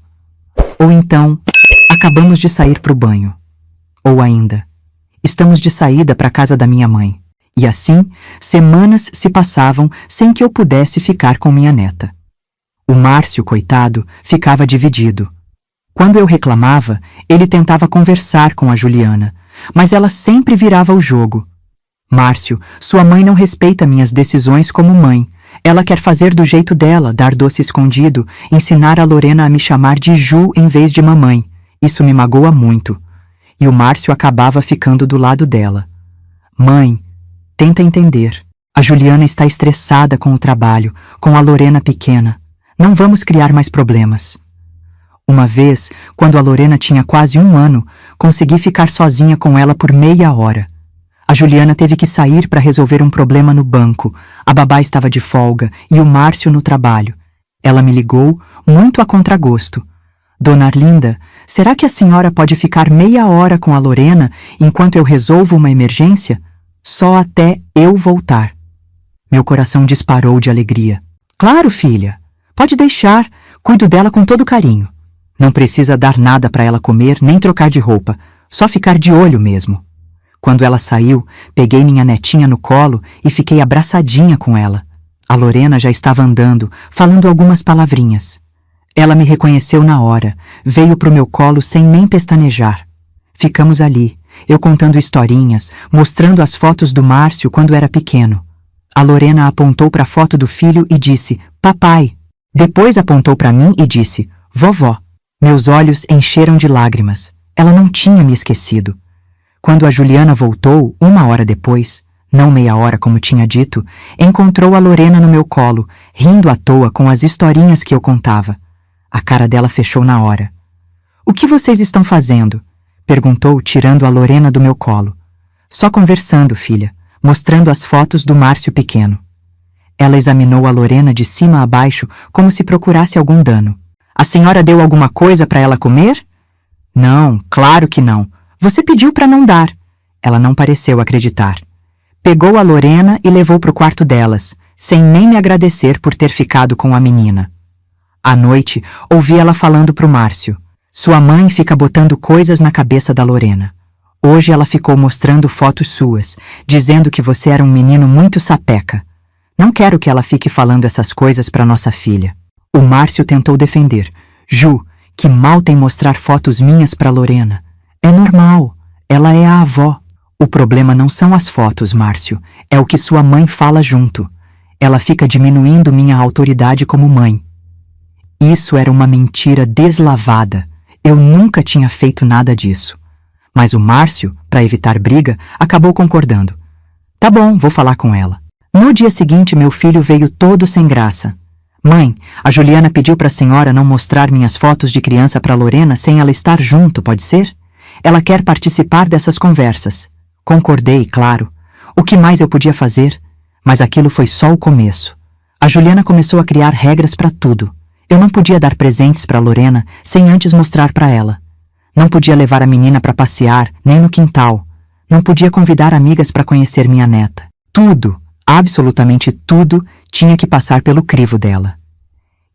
Ou então, "Acabamos de sair para o banho." Ou ainda, "Estamos de saída para a casa da minha mãe." E assim, semanas se passavam sem que eu pudesse ficar com minha neta. O Márcio, coitado, ficava dividido. Quando eu reclamava, ele tentava conversar com a Juliana, mas ela sempre virava o jogo. "Márcio, sua mãe não respeita minhas decisões como mãe. Ela quer fazer do jeito dela, dar doce escondido, ensinar a Lorena a me chamar de Ju em vez de mamãe. Isso me magoa muito." E o Márcio acabava ficando do lado dela. "Mãe, tenta entender. A Juliana está estressada com o trabalho, com a Lorena pequena. Não vamos criar mais problemas." Uma vez, quando a Lorena tinha quase 1 ano, consegui ficar sozinha com ela por meia hora. A Juliana teve que sair para resolver um problema no banco, a babá estava de folga e o Márcio no trabalho. Ela me ligou, muito a contragosto. "Dona Arlinda, será que a senhora pode ficar meia hora com a Lorena enquanto eu resolvo uma emergência? Só até eu voltar." Meu coração disparou de alegria. "Claro, filha. Pode deixar. Cuido dela com todo carinho. Não precisa dar nada para ela comer nem trocar de roupa. Só ficar de olho mesmo." Quando ela saiu, peguei minha netinha no colo e fiquei abraçadinha com ela. A Lorena já estava andando, falando algumas palavrinhas. Ela me reconheceu na hora, veio pro meu colo sem nem pestanejar. Ficamos ali, eu contando historinhas, mostrando as fotos do Márcio quando era pequeno. A Lorena apontou para a foto do filho e disse: "Papai." Depois apontou para mim e disse: "Vovó." Meus olhos encheram de lágrimas. Ela não tinha me esquecido. Quando a Juliana voltou, 1 hora depois, não meia hora como tinha dito, encontrou a Lorena no meu colo, rindo à toa com as historinhas que eu contava. A cara dela fechou na hora. "O que vocês estão fazendo?" perguntou, tirando a Lorena do meu colo. "Só conversando, filha, mostrando as fotos do Márcio pequeno." Ela examinou a Lorena de cima a baixo como se procurasse algum dano. "A senhora deu alguma coisa para ela comer?" "Não, claro que não. Você pediu para não dar." Ela não pareceu acreditar. Pegou a Lorena e levou para o quarto delas, sem nem me agradecer por ter ficado com a menina. À noite, ouvi ela falando pro Márcio: "Sua mãe fica botando coisas na cabeça da Lorena. Hoje ela ficou mostrando fotos suas, dizendo que você era um menino muito sapeca. Não quero que ela fique falando essas coisas para nossa filha." O Márcio tentou defender. "Ju, que mal tem mostrar fotos minhas para Lorena. É normal, ela é a avó." "O problema não são as fotos, Márcio, é o que sua mãe fala junto. Ela fica diminuindo minha autoridade como mãe." Isso era uma mentira deslavada. Eu nunca tinha feito nada disso. Mas o Márcio, para evitar briga, acabou concordando. "Tá bom, vou falar com ela." No dia seguinte, meu filho veio todo sem graça. "Mãe, a Juliana pediu para a senhora não mostrar minhas fotos de criança para Lorena sem ela estar junto, pode ser? Ela quer participar dessas conversas." Concordei, claro. O que mais eu podia fazer? Mas aquilo foi só o começo. A Juliana começou a criar regras para tudo. Eu não podia dar presentes para Lorena sem antes mostrar para ela. Não podia levar a menina para passear, nem no quintal. Não podia convidar amigas para conhecer minha neta. Tudo, absolutamente tudo, tinha que passar pelo crivo dela.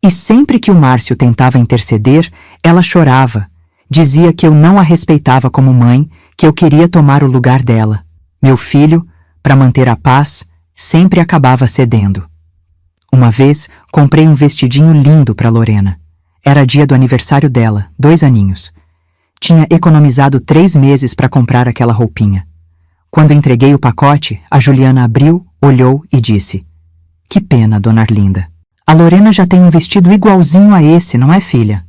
E sempre que o Márcio tentava interceder, ela chorava. Dizia que eu não a respeitava como mãe, que eu queria tomar o lugar dela. Meu filho, para manter a paz, sempre acabava cedendo. Uma vez, comprei um vestidinho lindo para Lorena. Era dia do aniversário dela, 2 aninhos. Tinha economizado 3 meses para comprar aquela roupinha. Quando entreguei o pacote, a Juliana abriu, olhou e disse: "Que pena, dona Arlinda. A Lorena já tem um vestido igualzinho a esse, não é, filha?"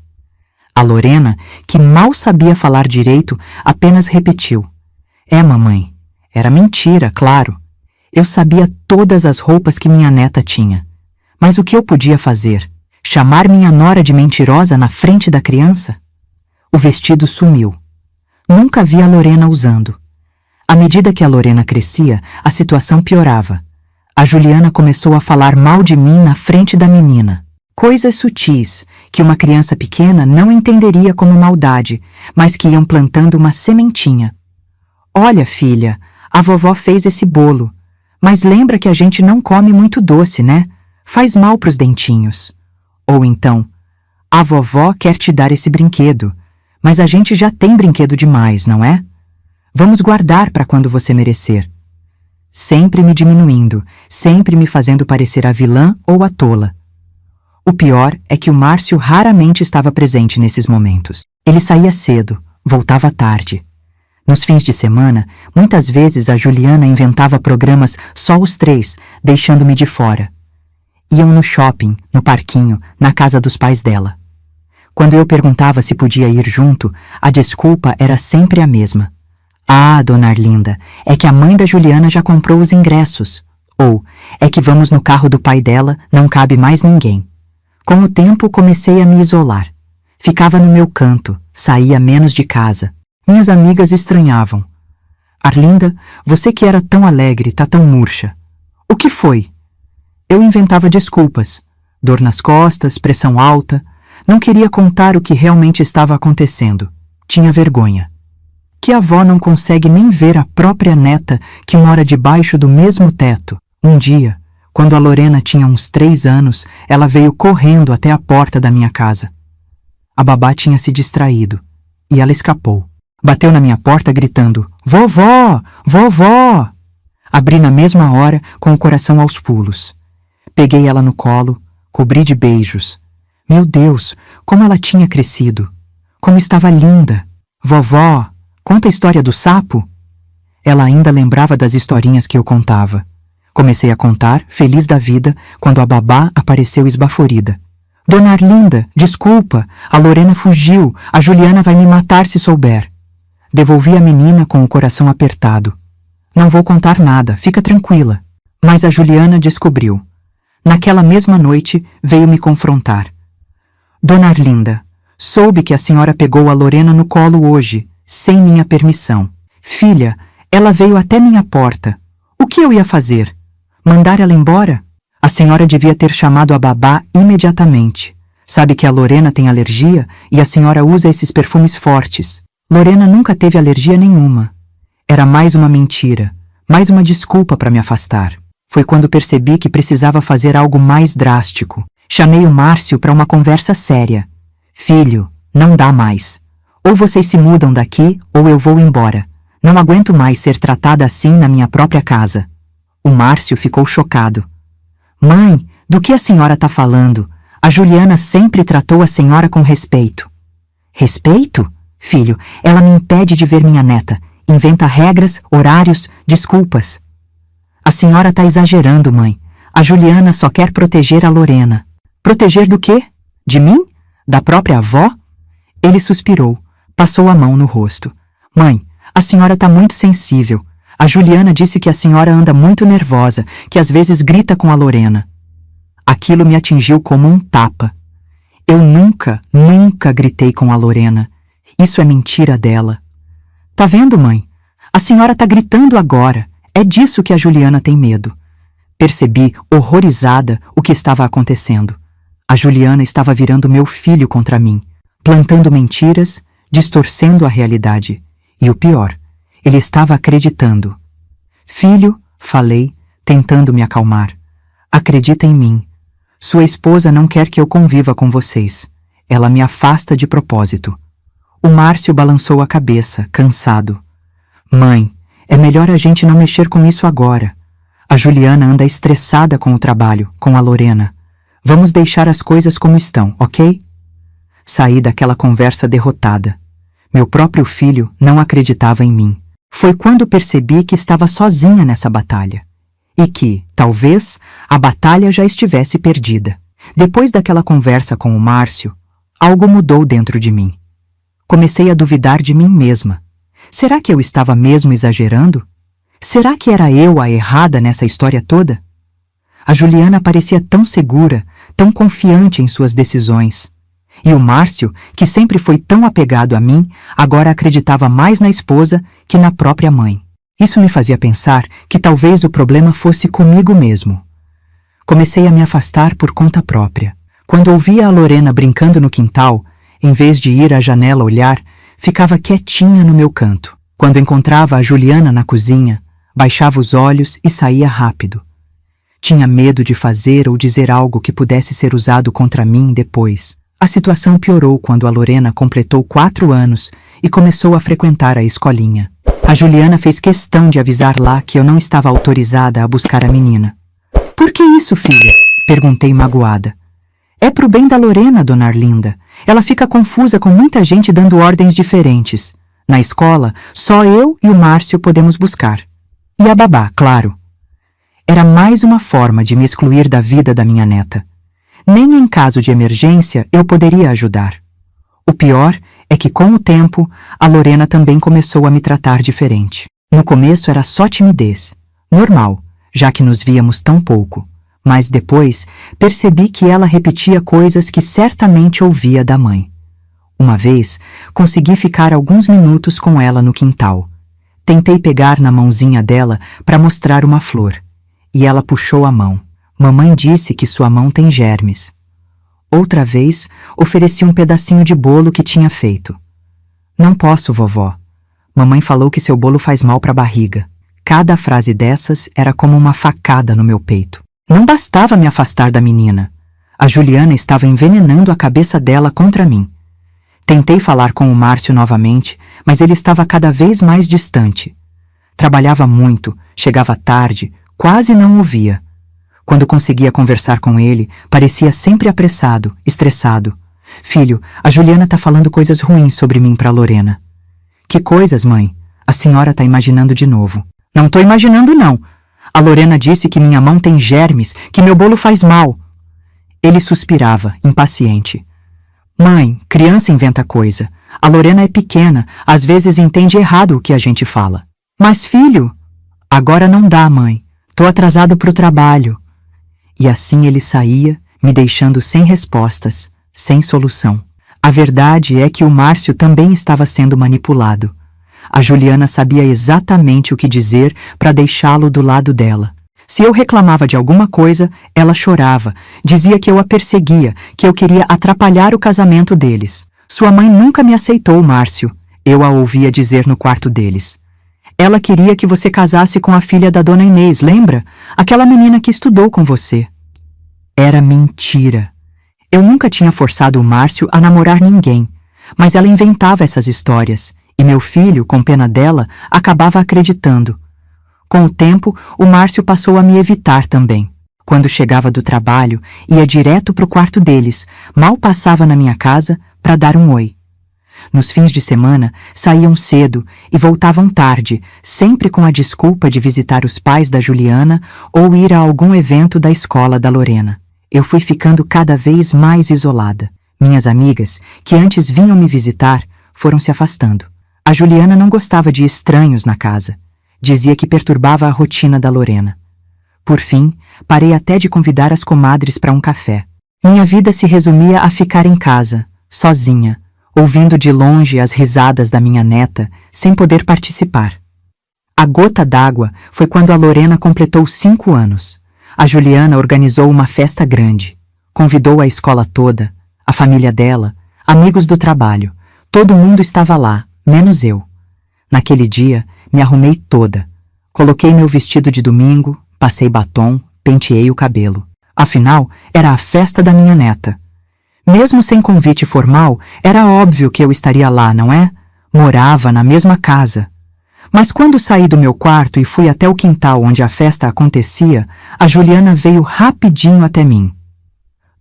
A Lorena, que mal sabia falar direito, apenas repetiu: "É, mamãe." Era mentira, claro. Eu sabia todas as roupas que minha neta tinha. Mas o que eu podia fazer? Chamar minha nora de mentirosa na frente da criança? O vestido sumiu. Nunca vi a Lorena usando. À medida que a Lorena crescia, a situação piorava. A Juliana começou a falar mal de mim na frente da menina. Coisas sutis que uma criança pequena não entenderia como maldade, mas que iam plantando uma sementinha. Olha, filha, a vovó fez esse bolo, mas lembra que a gente não come muito doce, né? Faz mal pros dentinhos. Ou então, a vovó quer te dar esse brinquedo, mas a gente já tem brinquedo demais, não é? Vamos guardar para quando você merecer. Sempre me diminuindo, sempre me fazendo parecer a vilã ou a tola. O pior é que o Márcio raramente estava presente nesses momentos. Ele saía cedo, voltava tarde. Nos fins de semana, muitas vezes a Juliana inventava programas só os três, deixando-me de fora. Iam no shopping, no parquinho, na casa dos pais dela. Quando eu perguntava se podia ir junto, a desculpa era sempre a mesma. Ah, dona Arlinda, é que a mãe da Juliana já comprou os ingressos. Ou, é que vamos no carro do pai dela, não cabe mais ninguém. Com o tempo, comecei a me isolar. Ficava no meu canto, saía menos de casa. Minhas amigas estranhavam. Arlinda, você que era tão alegre, tá tão murcha. O que foi? Eu inventava desculpas. Dor nas costas, pressão alta. Não queria contar o que realmente estava acontecendo. Tinha vergonha. Que avó não consegue nem ver a própria neta que mora debaixo do mesmo teto? Um dia, quando a Lorena tinha uns 3 anos, ela veio correndo até a porta da minha casa. A babá tinha se distraído e ela escapou. Bateu na minha porta gritando: "Vovó! Vovó!" Abri na mesma hora, com o coração aos pulos. Peguei ela no colo, cobri de beijos. Meu Deus, como ela tinha crescido! Como estava linda! Vovó, conta a história do sapo? Ela ainda lembrava das historinhas que eu contava. Comecei a contar, feliz da vida, quando a babá apareceu esbaforida. Dona Arlinda, desculpa, a Lorena fugiu, a Juliana vai me matar se souber. Devolvi a menina com o coração apertado. Não vou contar nada, fica tranquila. Mas a Juliana descobriu. Naquela mesma noite, veio me confrontar. Dona Arlinda, soube que a senhora pegou a Lorena no colo hoje, sem minha permissão. Filha, ela veio até minha porta. O que eu ia fazer? Mandar ela embora? A senhora devia ter chamado a babá imediatamente. Sabe que a Lorena tem alergia e a senhora usa esses perfumes fortes. Lorena nunca teve alergia nenhuma. Era mais uma mentira, mais uma desculpa para me afastar. Foi quando percebi que precisava fazer algo mais drástico. Chamei o Márcio para uma conversa séria. Filho, não dá mais. Ou vocês se mudam daqui ou eu vou embora. Não aguento mais ser tratada assim na minha própria casa. O Márcio ficou chocado. Mãe, do que a senhora está falando? A Juliana sempre tratou a senhora com respeito. Respeito? Filho, ela me impede de ver minha neta. Inventa regras, horários, desculpas. A senhora está exagerando, mãe. A Juliana só quer proteger a Lorena. Proteger do quê? De mim? Da própria avó? Ele suspirou, passou a mão no rosto. Mãe, a senhora está muito sensível. A Juliana disse que a senhora anda muito nervosa, que às vezes grita com a Lorena. Aquilo me atingiu como um tapa. Eu nunca gritei com a Lorena. Isso é mentira dela. Tá vendo, mãe? A senhora tá gritando agora. É disso que a Juliana tem medo. Percebi, horrorizada, o que estava acontecendo. A Juliana estava virando meu filho contra mim, plantando mentiras, distorcendo a realidade. E o pior, ele estava acreditando. Filho, falei, tentando me acalmar. Acredita em mim. Sua esposa não quer que eu conviva com vocês. Ela me afasta de propósito. O Márcio balançou a cabeça, cansado. Mãe, é melhor a gente não mexer com isso agora. A Juliana anda estressada com o trabalho, com a Lorena. Vamos deixar as coisas como estão, ok? Saí daquela conversa derrotada. Meu próprio filho não acreditava em mim. Foi quando percebi que estava sozinha nessa batalha. E que, talvez, a batalha já estivesse perdida. Depois daquela conversa com o Márcio, algo mudou dentro de mim. Comecei a duvidar de mim mesma. Será que eu estava mesmo exagerando? Será que era eu a errada nessa história toda? A Juliana parecia tão segura, tão confiante em suas decisões. E o Márcio, que sempre foi tão apegado a mim, agora acreditava mais na esposa que na própria mãe. Isso me fazia pensar que talvez o problema fosse comigo mesmo. Comecei a me afastar por conta própria. Quando ouvia a Lorena brincando no quintal, em vez de ir à janela olhar, ficava quietinha no meu canto. Quando encontrava a Juliana na cozinha, baixava os olhos e saía rápido. Tinha medo de fazer ou dizer algo que pudesse ser usado contra mim depois. A situação piorou quando a Lorena completou 4 anos e começou a frequentar a escolinha. A Juliana fez questão de avisar lá que eu não estava autorizada a buscar a menina. "Por que isso, filha?" perguntei magoada. "É pro bem da Lorena, dona Arlinda. Ela fica confusa com muita gente dando ordens diferentes. Na escola, só eu e o Márcio podemos buscar. E a babá, claro." Era mais uma forma de me excluir da vida da minha neta. Nem em caso de emergência eu poderia ajudar. O pior é que, com o tempo, a Lorena também começou a me tratar diferente. No começo era só timidez. Normal, já que nos víamos tão pouco. Mas depois percebi que ela repetia coisas que certamente ouvia da mãe. Uma vez, consegui ficar alguns minutos com ela no quintal. Tentei pegar na mãozinha dela para mostrar uma flor. E ela puxou a mão. Mamãe disse que sua mão tem germes. Outra vez, ofereci um pedacinho de bolo que tinha feito. "Não posso, vovó. Mamãe falou que seu bolo faz mal para a barriga." Cada frase dessas era como uma facada no meu peito. Não bastava me afastar da menina. A Juliana estava envenenando a cabeça dela contra mim. Tentei falar com o Márcio novamente, mas ele estava cada vez mais distante. Trabalhava muito, chegava tarde, quase não ouvia. Quando conseguia conversar com ele, parecia sempre apressado, estressado. "Filho, a Juliana tá falando coisas ruins sobre mim pra Lorena." "Que coisas, mãe? A senhora tá imaginando de novo." "Não tô imaginando, não. A Lorena disse que minha mão tem germes, que meu bolo faz mal." Ele suspirava, impaciente. "Mãe, criança inventa coisa. A Lorena é pequena, às vezes entende errado o que a gente fala." "Mas, filho..." "Agora não dá, mãe. Tô atrasado pro trabalho." E assim ele saía, me deixando sem respostas, sem solução. A verdade é que o Márcio também estava sendo manipulado. A Juliana sabia exatamente o que dizer para deixá-lo do lado dela. Se eu reclamava de alguma coisa, ela chorava, dizia que eu a perseguia, que eu queria atrapalhar o casamento deles. "Sua mãe nunca me aceitou, Márcio", eu a ouvia dizer no quarto deles. "Ela queria que você casasse com a filha da dona Inês, lembra? Aquela menina que estudou com você." Era mentira. Eu nunca tinha forçado o Márcio a namorar ninguém, mas ela inventava essas histórias, e meu filho, com pena dela, acabava acreditando. Com o tempo, o Márcio passou a me evitar também. Quando chegava do trabalho, ia direto pro quarto deles, mal passava na minha casa para dar um oi. Nos fins de semana, saíam cedo e voltavam tarde, sempre com a desculpa de visitar os pais da Juliana ou ir a algum evento da escola da Lorena. Eu fui ficando cada vez mais isolada. Minhas amigas, que antes vinham me visitar, foram se afastando. A Juliana não gostava de estranhos na casa. Dizia que perturbava a rotina da Lorena. Por fim, parei até de convidar as comadres para um café. Minha vida se resumia a ficar em casa, sozinha, ouvindo de longe as risadas da minha neta, sem poder participar. A gota d'água foi quando a Lorena completou 5 anos. A Juliana organizou uma festa grande. Convidou a escola toda, a família dela, amigos do trabalho. Todo mundo estava lá, menos eu. Naquele dia, me arrumei toda. Coloquei meu vestido de domingo, passei batom, penteei o cabelo. Afinal, era a festa da minha neta. Mesmo sem convite formal, era óbvio que eu estaria lá, não é? Morava na mesma casa. Mas quando saí do meu quarto e fui até o quintal onde a festa acontecia, a Juliana veio rapidinho até mim.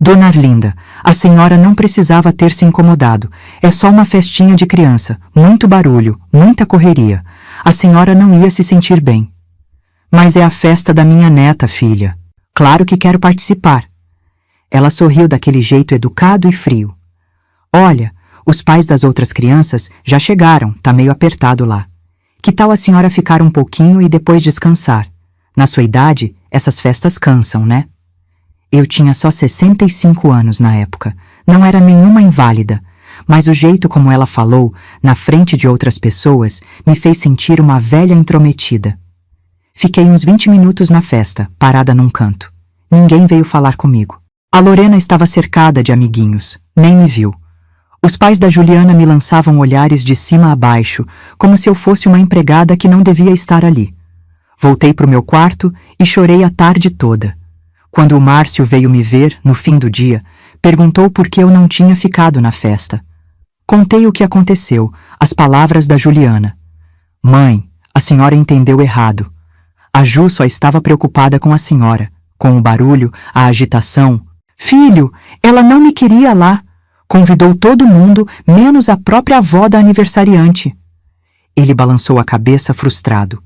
"Dona Arlinda, a senhora não precisava ter se incomodado. É só uma festinha de criança, muito barulho, muita correria. A senhora não ia se sentir bem." "Mas é a festa da minha neta, filha. Claro que quero participar." Ela sorriu daquele jeito educado e frio. "Olha, os pais das outras crianças já chegaram, tá meio apertado lá. Que tal a senhora ficar um pouquinho e depois descansar? Na sua idade, essas festas cansam, né?" Eu tinha só 65 anos na época, não era nenhuma inválida, mas o jeito como ela falou, na frente de outras pessoas, me fez sentir uma velha intrometida. Fiquei uns 20 minutos na festa, parada num canto. Ninguém veio falar comigo. A Lorena estava cercada de amiguinhos, nem me viu. Os pais da Juliana me lançavam olhares de cima a baixo, como se eu fosse uma empregada que não devia estar ali. Voltei para o meu quarto e chorei a tarde toda. Quando o Márcio veio me ver, no fim do dia, perguntou por que eu não tinha ficado na festa. Contei o que aconteceu, as palavras da Juliana. Mãe, a senhora entendeu errado. A Ju só estava preocupada com a senhora, com o barulho, a agitação. Filho, ela não me queria lá. Convidou todo mundo, menos a própria avó da aniversariante. Ele balançou a cabeça frustrado.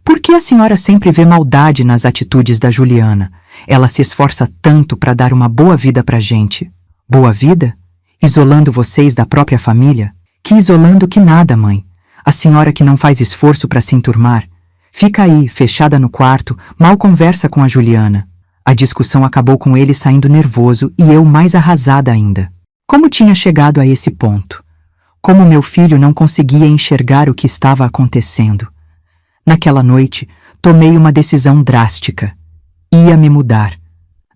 Por que a senhora sempre vê maldade nas atitudes da Juliana? Ela se esforça tanto para dar uma boa vida pra gente. Boa vida? Isolando vocês da própria família? Que isolando que nada, mãe. A senhora que não faz esforço para se enturmar. Fica aí, fechada no quarto, mal conversa com a Juliana. A discussão acabou com ele saindo nervoso e eu mais arrasada ainda. Como tinha chegado a esse ponto? Como meu filho não conseguia enxergar o que estava acontecendo? Naquela noite, tomei uma decisão drástica. Ia me mudar.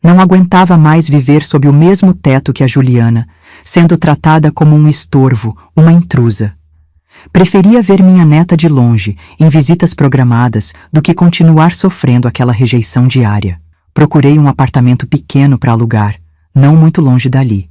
Não aguentava mais viver sob o mesmo teto que a Juliana, sendo tratada como um estorvo, uma intrusa. Preferia ver minha neta de longe, em visitas programadas, do que continuar sofrendo aquela rejeição diária. Procurei um apartamento pequeno para alugar, não muito longe dali.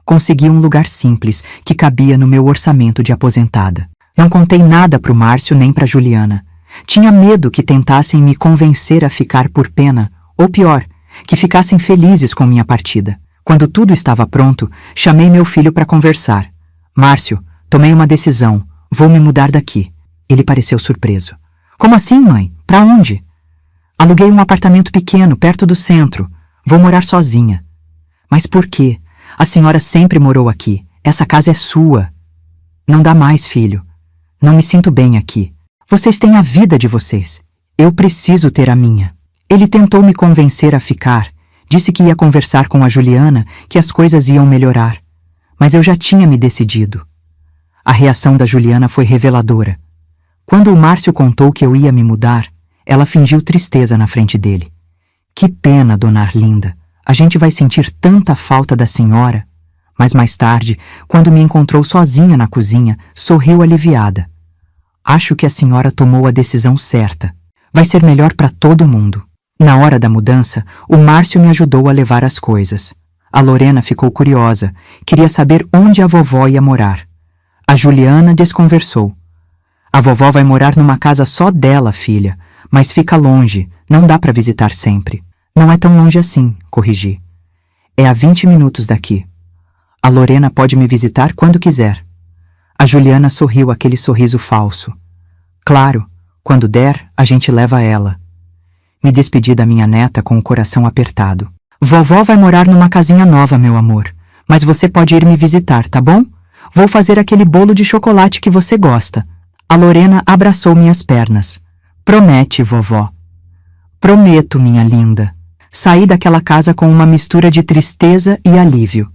Consegui um lugar simples, que cabia no meu orçamento de aposentada. Não contei nada para o Márcio nem para a Juliana. Tinha medo que tentassem me convencer a ficar por pena, ou pior, que ficassem felizes com minha partida. Quando tudo estava pronto, chamei meu filho para conversar. Márcio, tomei uma decisão. Vou me mudar daqui. Ele pareceu surpreso. Como assim, mãe? Para onde? Aluguei um apartamento pequeno, perto do centro. Vou morar sozinha. Mas por quê? A senhora sempre morou aqui. Essa casa é sua. Não dá mais, filho. Não me sinto bem aqui. Vocês têm a vida de vocês. Eu preciso ter a minha. Ele tentou me convencer a ficar. Disse que ia conversar com a Juliana, que as coisas iam melhorar. Mas eu já tinha me decidido. A reação da Juliana foi reveladora. Quando o Márcio contou que eu ia me mudar, ela fingiu tristeza na frente dele. Que pena, dona Arlinda. A gente vai sentir tanta falta da senhora. Mas mais tarde, quando me encontrou sozinha na cozinha, sorriu aliviada. Acho que a senhora tomou a decisão certa. Vai ser melhor para todo mundo. Na hora da mudança, o Márcio me ajudou a levar as coisas. A Lorena ficou curiosa, queria saber onde a vovó ia morar. A Juliana desconversou. A vovó vai morar numa casa só dela, filha, mas fica longe, não dá para visitar sempre. Não é tão longe assim, corrigi. É a 20 minutos daqui. A Lorena pode me visitar quando quiser. A Juliana sorriu aquele sorriso falso. Claro, quando der, a gente leva ela. Me despedi da minha neta com o coração apertado. Vovó vai morar numa casinha nova, meu amor. Mas você pode ir me visitar, tá bom? Vou fazer aquele bolo de chocolate que você gosta. A Lorena abraçou minhas pernas. Promete, vovó. Prometo, minha linda. Saí daquela casa com uma mistura de tristeza e alívio.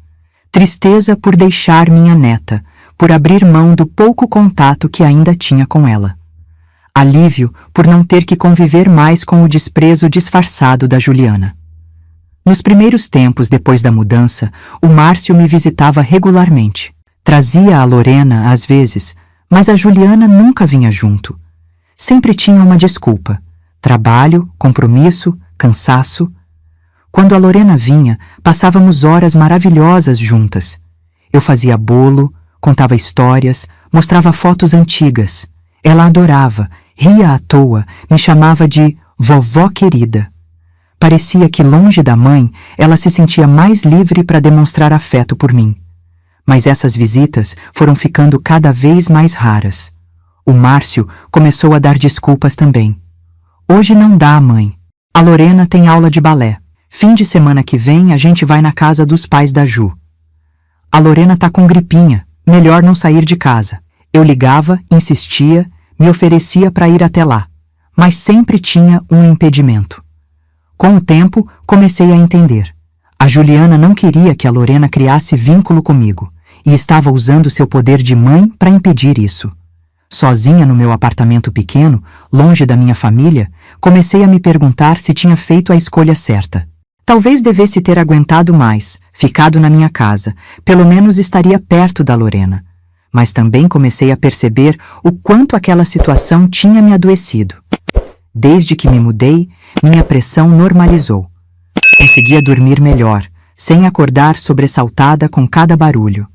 Tristeza por deixar minha neta, por abrir mão do pouco contato que ainda tinha com ela. Alívio por não ter que conviver mais com o desprezo disfarçado da Juliana. Nos primeiros tempos depois da mudança, o Márcio me visitava regularmente. Trazia a Lorena às vezes, mas a Juliana nunca vinha junto. Sempre tinha uma desculpa: trabalho, compromisso, cansaço. Quando a Lorena vinha, passávamos horas maravilhosas juntas. Eu fazia bolo, contava histórias, mostrava fotos antigas. Ela adorava, ria à toa, me chamava de vovó querida. Parecia que, longe da mãe, ela se sentia mais livre para demonstrar afeto por mim. Mas essas visitas foram ficando cada vez mais raras. O Márcio começou a dar desculpas também. Hoje não dá, mãe. A Lorena tem aula de balé. Fim de semana que vem a gente vai na casa dos pais da Ju. A Lorena tá com gripinha, melhor não sair de casa. Eu ligava, insistia, me oferecia para ir até lá, mas sempre tinha um impedimento. Com o tempo, comecei a entender. A Juliana não queria que a Lorena criasse vínculo comigo e estava usando seu poder de mãe para impedir isso. Sozinha no meu apartamento pequeno, longe da minha família, comecei a me perguntar se tinha feito a escolha certa. Talvez devesse ter aguentado mais, ficado na minha casa, pelo menos estaria perto da Lorena. Mas também comecei a perceber o quanto aquela situação tinha me adoecido. Desde que me mudei, minha pressão normalizou. Conseguia dormir melhor, sem acordar sobressaltada com cada barulho.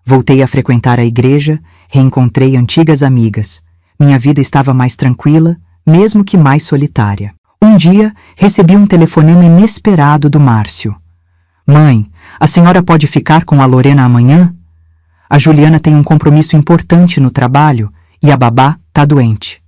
Voltei a frequentar a igreja, reencontrei antigas amigas. Minha vida estava mais tranquila, mesmo que mais solitária. Um dia, recebi um telefonema inesperado do Márcio. Mãe, a senhora pode ficar com a Lorena amanhã? A Juliana tem um compromisso importante no trabalho e a babá tá doente.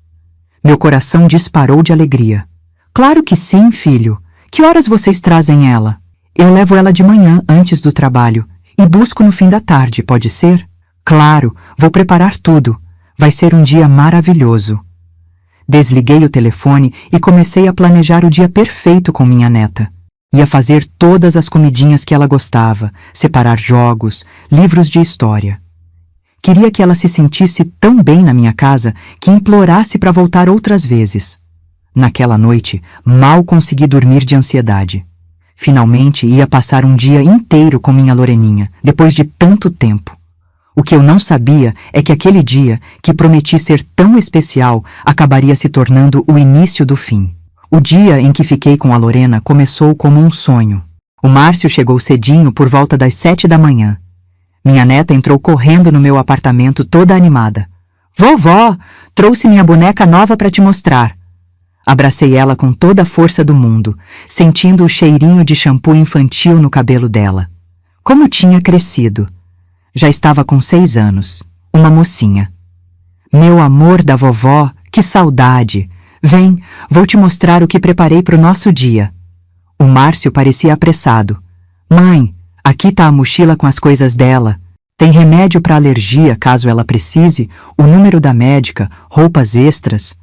Meu coração disparou de alegria. Claro que sim, filho. Que horas vocês trazem ela? Eu levo ela de manhã antes do trabalho e busco no fim da tarde, pode ser? Claro, vou preparar tudo. Vai ser um dia maravilhoso. Desliguei o telefone e comecei a planejar o dia perfeito com minha neta. Ia fazer todas as comidinhas que ela gostava, separar jogos, livros de história. Queria que ela se sentisse tão bem na minha casa que implorasse para voltar outras vezes. Naquela noite, mal consegui dormir de ansiedade. Finalmente ia passar um dia inteiro com minha Loreninha, depois de tanto tempo. O que eu não sabia é que aquele dia, que prometi ser tão especial, acabaria se tornando o início do fim. O dia em que fiquei com a Lorena começou como um sonho. O Márcio chegou cedinho por volta das 7 da manhã. Minha neta entrou correndo no meu apartamento toda animada. Vovó, trouxe minha boneca nova para te mostrar. Abracei ela com toda a força do mundo, sentindo o cheirinho de shampoo infantil no cabelo dela. Como tinha crescido! Já estava com 6 anos, uma mocinha. Meu amor da vovó, que saudade! Vem, vou te mostrar o que preparei para o nosso dia. O Márcio parecia apressado. Mãe, aqui tá a mochila com as coisas dela. Tem remédio para alergia, caso ela precise, o número da médica, roupas extras.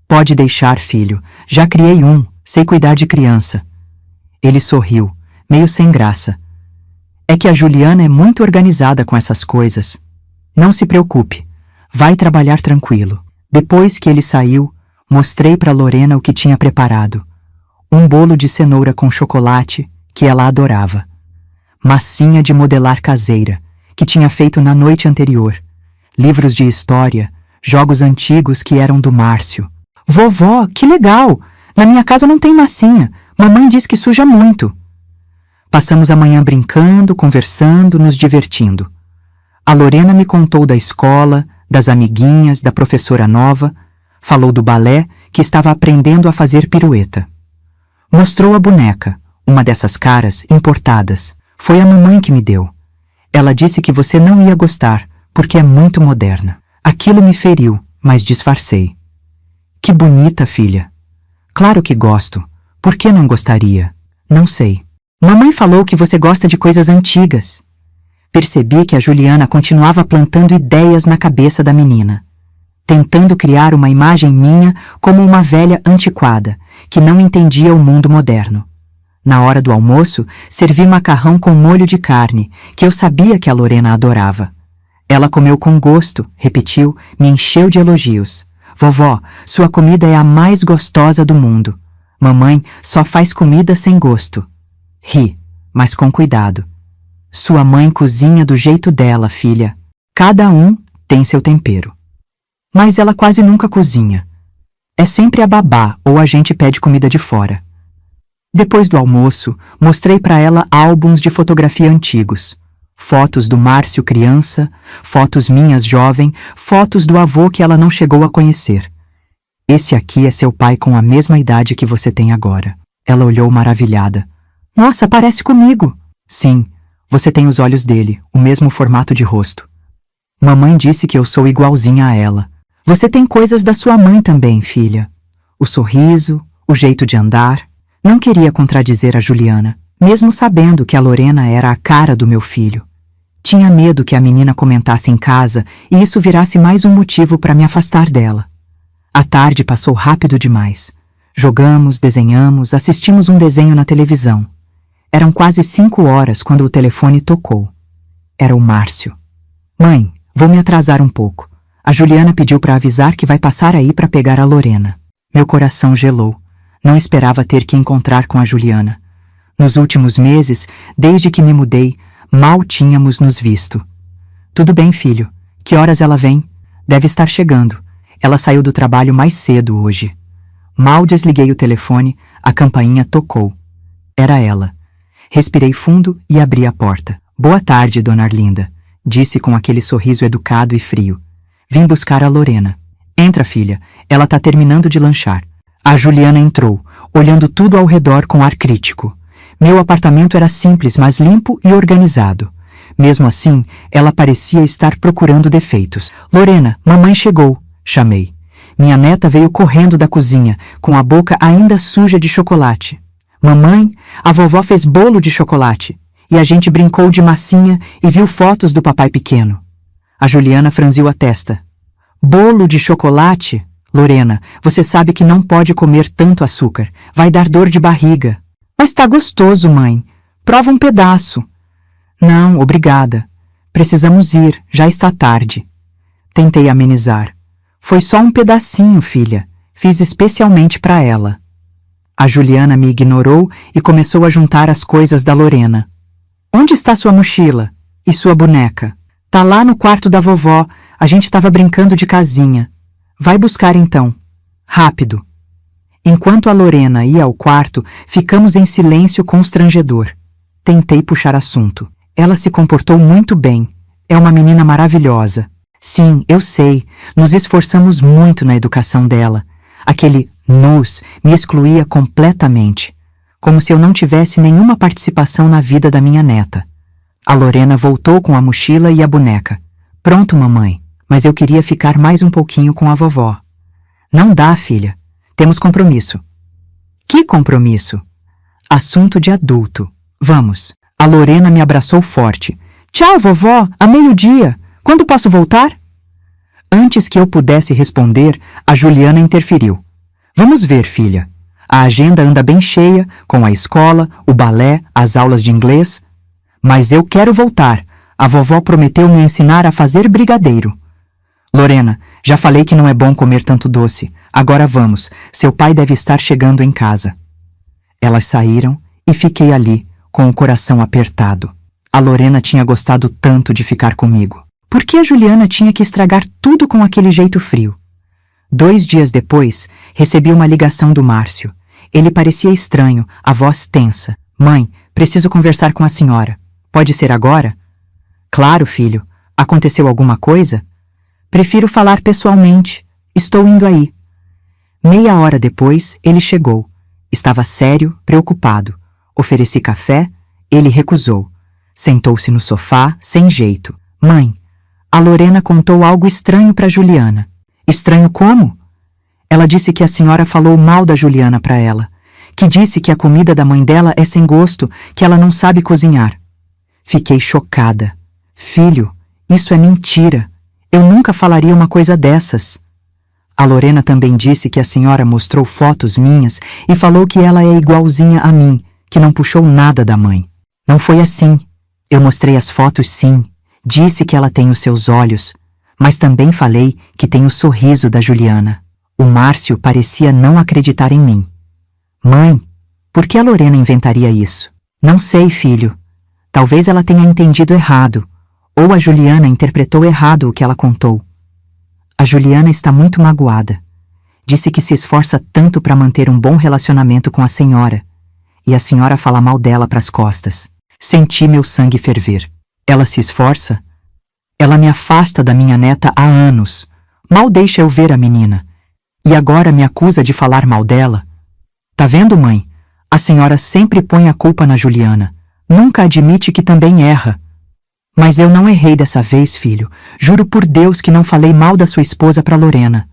Pode deixar, filho. Já criei sei cuidar de criança. Ele sorriu, meio sem graça. É que a Juliana é muito organizada com essas coisas. Não se preocupe, vai trabalhar tranquilo. Depois que ele saiu, mostrei para Lorena o que tinha preparado. Um bolo de cenoura com chocolate, que ela adorava. Massinha de modelar caseira, que tinha feito na noite anterior. Livros de história, jogos antigos que eram do Márcio. Vovó, que legal! Na minha casa não tem massinha. Mamãe diz que suja muito. Passamos a manhã brincando, conversando, nos divertindo. A Lorena me contou da escola, das amiguinhas, da professora nova, falou do balé, que estava aprendendo a fazer pirueta. Mostrou a boneca, uma dessas caras, importadas. Foi a mamãe que me deu. Ela disse que você não ia gostar, porque é muito moderna. Aquilo me feriu, mas disfarcei. Que bonita, filha. Claro que gosto. Por que não gostaria? Não sei. Mamãe falou que você gosta de coisas antigas. Percebi que a Juliana continuava plantando ideias na cabeça da menina, tentando criar uma imagem minha como uma velha antiquada, que não entendia o mundo moderno. Na hora do almoço, servi macarrão com molho de carne, que eu sabia que a Lorena adorava. Ela comeu com gosto, repetiu, me encheu de elogios. Vovó, sua comida é a mais gostosa do mundo. Mamãe só faz comida sem gosto. Ri, mas com cuidado. Sua mãe cozinha do jeito dela, filha. Cada um tem seu tempero. Mas ela quase nunca cozinha. É sempre a babá ou a gente pede comida de fora. Depois do almoço, mostrei para ela álbuns de fotografia antigos. Fotos do Márcio criança, fotos minhas jovem, fotos do avô que ela não chegou a conhecer. Esse aqui é seu pai com a mesma idade que você tem agora. Ela olhou maravilhada. Nossa, parece comigo. Sim, você tem os olhos dele, o mesmo formato de rosto. Mamãe disse que eu sou igualzinha a ela. Você tem coisas da sua mãe também, filha. O sorriso, o jeito de andar. Não queria contradizer a Juliana, mesmo sabendo que a Lorena era a cara do meu filho. Tinha medo que a menina comentasse em casa e isso virasse mais um motivo para me afastar dela. A tarde passou rápido demais. Jogamos, desenhamos, assistimos um desenho na televisão. Eram quase 5 horas quando o telefone tocou. Era o Márcio. Mãe, vou me atrasar um pouco. A Juliana pediu para avisar que vai passar aí para pegar a Lorena. Meu coração gelou. Não esperava ter que encontrar com a Juliana. Nos últimos meses, desde que me mudei, mal tínhamos nos visto. Tudo bem, filho. Que horas ela vem? Deve estar chegando. Ela saiu do trabalho mais cedo hoje. Mal desliguei o telefone, a campainha tocou. Era ela. Respirei fundo e abri a porta. Boa tarde, dona Arlinda, disse com aquele sorriso educado e frio. Vim buscar a Lorena. Entra, filha. Ela tá terminando de lanchar. A Juliana entrou, olhando tudo ao redor com ar crítico. Meu apartamento era simples, mas limpo e organizado. Mesmo assim, ela parecia estar procurando defeitos. Lorena, mamãe chegou, chamei. Minha neta veio correndo da cozinha, com a boca ainda suja de chocolate. Mamãe, a vovó fez bolo de chocolate. E a gente brincou de massinha e viu fotos do papai pequeno. A Juliana franziu a testa. Bolo de chocolate? Lorena, você sabe que não pode comer tanto açúcar. Vai dar dor de barriga. Mas tá gostoso, mãe. Prova um pedaço. Não, obrigada. Precisamos ir, já está tarde. Tentei amenizar. Foi só um pedacinho, filha. Fiz especialmente para ela. A Juliana me ignorou e começou a juntar as coisas da Lorena. Onde está sua mochila? E sua boneca? Tá lá no quarto da vovó. A gente estava brincando de casinha. Vai buscar então. Rápido. Enquanto a Lorena ia ao quarto, ficamos em silêncio constrangedor. Tentei puxar assunto. Ela se comportou muito bem. É uma menina maravilhosa. Sim, eu sei. Nos esforçamos muito na educação dela. Aquele nos me excluía completamente. Como se eu não tivesse nenhuma participação na vida da minha neta. A Lorena voltou com a mochila e a boneca. Pronto, mamãe. Mas eu queria ficar mais um pouquinho com a vovó. Não dá, filha. Temos compromisso. Que compromisso? Assunto de adulto. Vamos. A Lorena me abraçou forte. Tchau, vovó. A meio-dia. Quando posso voltar? Antes que eu pudesse responder, a Juliana interferiu. Vamos ver, filha. A agenda anda bem cheia, com a escola, o balé, as aulas de inglês. Mas eu quero voltar. A vovó prometeu me ensinar a fazer brigadeiro. Lorena, já falei que não é bom comer tanto doce. Agora vamos. Seu pai deve estar chegando em casa. Elas saíram e fiquei ali, com o coração apertado. A Lorena tinha gostado tanto de ficar comigo. Por que a Juliana tinha que estragar tudo com aquele jeito frio? 2 dias depois, recebi uma ligação do Márcio. Ele parecia estranho, a voz tensa. Mãe, preciso conversar com a senhora. Pode ser agora? Claro, filho. Aconteceu alguma coisa? Prefiro falar pessoalmente. Estou indo aí. Meia hora depois, ele chegou. Estava sério, preocupado. Ofereci café, ele recusou. Sentou-se no sofá, sem jeito. Mãe, a Lorena contou algo estranho para Juliana. Estranho como? Ela disse que a senhora falou mal da Juliana para ela. Que disse que a comida da mãe dela é sem gosto, que ela não sabe cozinhar. Fiquei chocada. Filho, isso é mentira. Eu nunca falaria uma coisa dessas. A Lorena também disse que a senhora mostrou fotos minhas e falou que ela é igualzinha a mim, que não puxou nada da mãe. Não foi assim. Eu mostrei as fotos sim. Disse que ela tem os seus olhos, mas também falei que tem o sorriso da Juliana. O Márcio parecia não acreditar em mim. Mãe, por que a Lorena inventaria isso? Não sei, filho. Talvez ela tenha entendido errado, ou a Juliana interpretou errado o que ela contou. A Juliana está muito magoada. Disse que se esforça tanto para manter um bom relacionamento com a senhora, e a senhora fala mal dela pras costas. Senti meu sangue ferver. Ela se esforça? Ela me afasta da minha neta há anos. Mal deixa eu ver a menina. E agora me acusa de falar mal dela. Tá vendo, mãe? A senhora sempre põe a culpa na Juliana. Nunca admite que também erra. Mas eu não errei dessa vez, filho. Juro por Deus que não falei mal da sua esposa para Lorena.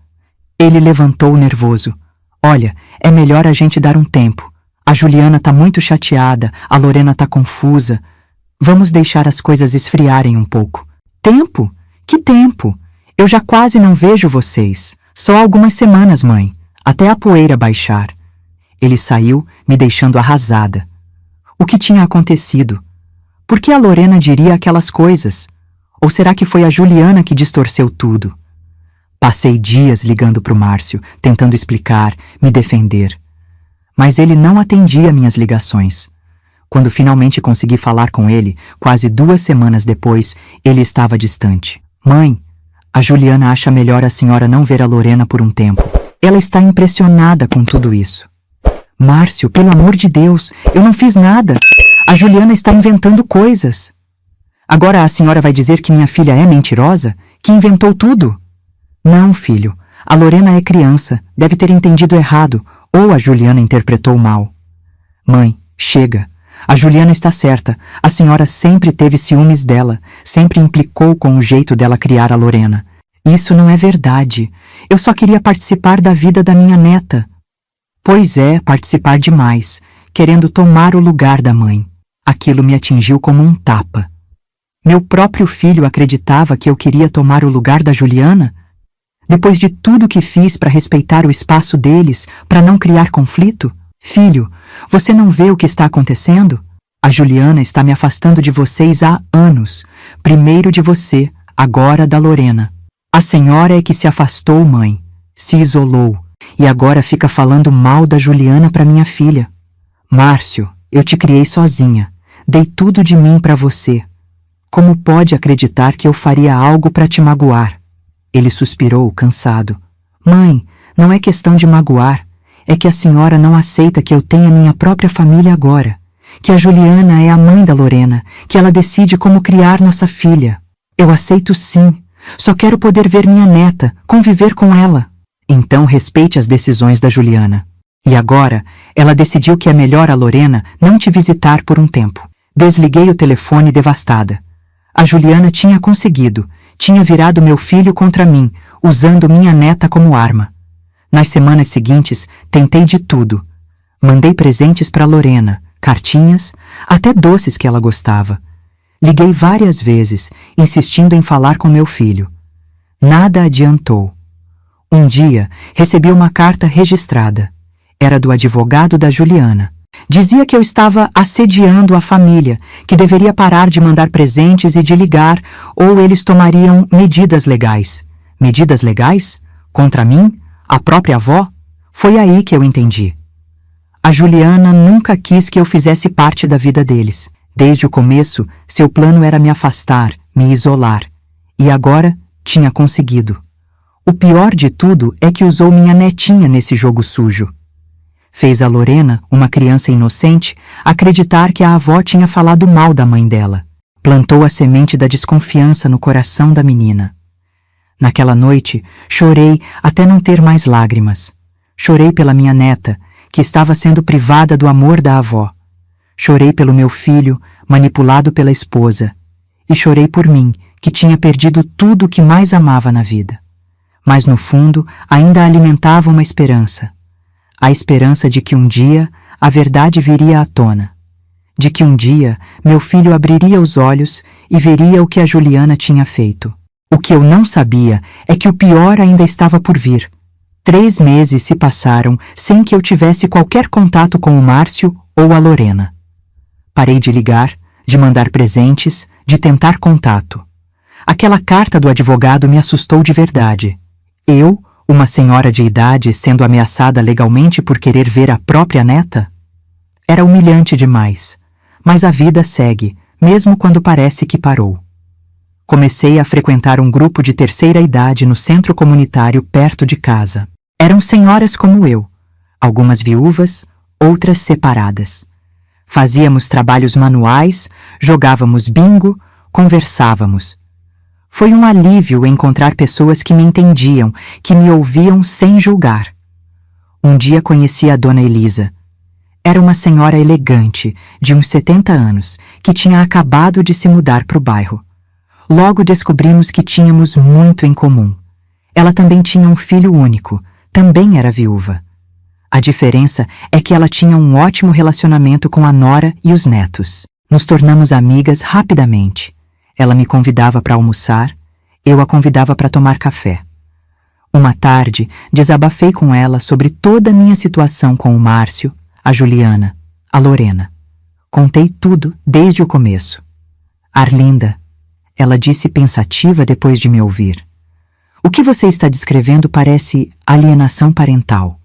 Ele levantou nervoso. Olha, é melhor a gente dar um tempo. A Juliana tá muito chateada, a Lorena tá confusa. Vamos deixar as coisas esfriarem um pouco. Tempo? Que tempo? Eu já quase não vejo vocês. Só algumas semanas, mãe. Até a poeira baixar. Ele saiu, me deixando arrasada. O que tinha acontecido? Por que a Lorena diria aquelas coisas? Ou será que foi a Juliana que distorceu tudo? Passei dias ligando pro Márcio, tentando explicar, me defender. Mas ele não atendia minhas ligações. Quando finalmente consegui falar com ele, quase 2 semanas depois, ele estava distante. Mãe, a Juliana acha melhor a senhora não ver a Lorena por um tempo. Ela está impressionada com tudo isso. Márcio, pelo amor de Deus, eu não fiz nada. A Juliana está inventando coisas. Agora a senhora vai dizer que minha filha é mentirosa? Que inventou tudo? Não, filho. A Lorena é criança, deve ter entendido errado, ou a Juliana interpretou mal. Mãe, chega. A Juliana está certa. A senhora sempre teve ciúmes dela, sempre implicou com o jeito dela criar a Lorena. Isso não é verdade. Eu só queria participar da vida da minha neta. Pois é, participar demais, querendo tomar o lugar da mãe. Aquilo me atingiu como um tapa. Meu próprio filho acreditava que eu queria tomar o lugar da Juliana? Depois de tudo que fiz para respeitar o espaço deles, para não criar conflito? Filho, você não vê o que está acontecendo? A Juliana está me afastando de vocês há anos. Primeiro de você, agora da Lorena. A senhora é que se afastou, mãe. Se isolou. E agora fica falando mal da Juliana para minha filha. Márcio, eu te criei sozinha. Dei tudo de mim para você. Como pode acreditar que eu faria algo para te magoar? Ele suspirou, cansado. Mãe, não é questão de magoar. É que a senhora não aceita que eu tenha minha própria família agora. Que a Juliana é a mãe da Lorena. Que ela decide como criar nossa filha. Eu aceito sim. Só quero poder ver minha neta, conviver com ela. Então respeite as decisões da Juliana. E agora, ela decidiu que é melhor a Lorena não te visitar por um tempo. Desliguei o telefone devastada. A Juliana tinha conseguido. Tinha virado meu filho contra mim, usando minha neta como arma. Nas semanas seguintes, tentei de tudo. Mandei presentes para Lorena, cartinhas, até doces que ela gostava. Liguei várias vezes, insistindo em falar com meu filho. Nada adiantou. Um dia, recebi uma carta registrada. Era do advogado da Juliana. Dizia que eu estava assediando a família, que deveria parar de mandar presentes e de ligar, ou eles tomariam medidas legais. Medidas legais? Contra mim? A própria avó? Foi aí que eu entendi. A Juliana nunca quis que eu fizesse parte da vida deles. Desde o começo, seu plano era me afastar, me isolar. E agora, tinha conseguido. O pior de tudo é que usou minha netinha nesse jogo sujo. Fez a Lorena, uma criança inocente, acreditar que a avó tinha falado mal da mãe dela. Plantou a semente da desconfiança no coração da menina. Naquela noite, chorei até não ter mais lágrimas. Chorei pela minha neta, que estava sendo privada do amor da avó. Chorei pelo meu filho, manipulado pela esposa. E chorei por mim, que tinha perdido tudo o que mais amava na vida. Mas no fundo, ainda alimentava uma esperança. A esperança de que um dia a verdade viria à tona. De que um dia meu filho abriria os olhos e veria o que a Juliana tinha feito. O que eu não sabia é que o pior ainda estava por vir. 3 meses se passaram sem que eu tivesse qualquer contato com o Márcio ou a Lorena. Parei de ligar, de mandar presentes, de tentar contato. Aquela carta do advogado me assustou de verdade. Eu, uma senhora de idade, sendo ameaçada legalmente por querer ver a própria neta? Era humilhante demais. Mas a vida segue, mesmo quando parece que parou. Comecei a frequentar um grupo de terceira idade no centro comunitário perto de casa. Eram senhoras como eu, algumas viúvas, outras separadas. Fazíamos trabalhos manuais, jogávamos bingo, conversávamos. Foi um alívio encontrar pessoas que me entendiam, que me ouviam sem julgar. Um dia conheci a Dona Elisa. Era uma senhora elegante, de uns 70 anos, que tinha acabado de se mudar para o bairro. Logo descobrimos que tínhamos muito em comum. Ela também tinha um filho único, também era viúva. A diferença é que ela tinha um ótimo relacionamento com a nora e os netos. Nos tornamos amigas rapidamente. Ela me convidava para almoçar, eu a convidava para tomar café. Uma tarde, desabafei com ela sobre toda a minha situação com o Márcio, a Juliana, a Lorena. Contei tudo desde o começo. Arlinda, ela disse pensativa depois de me ouvir. O que você está descrevendo parece alienação parental.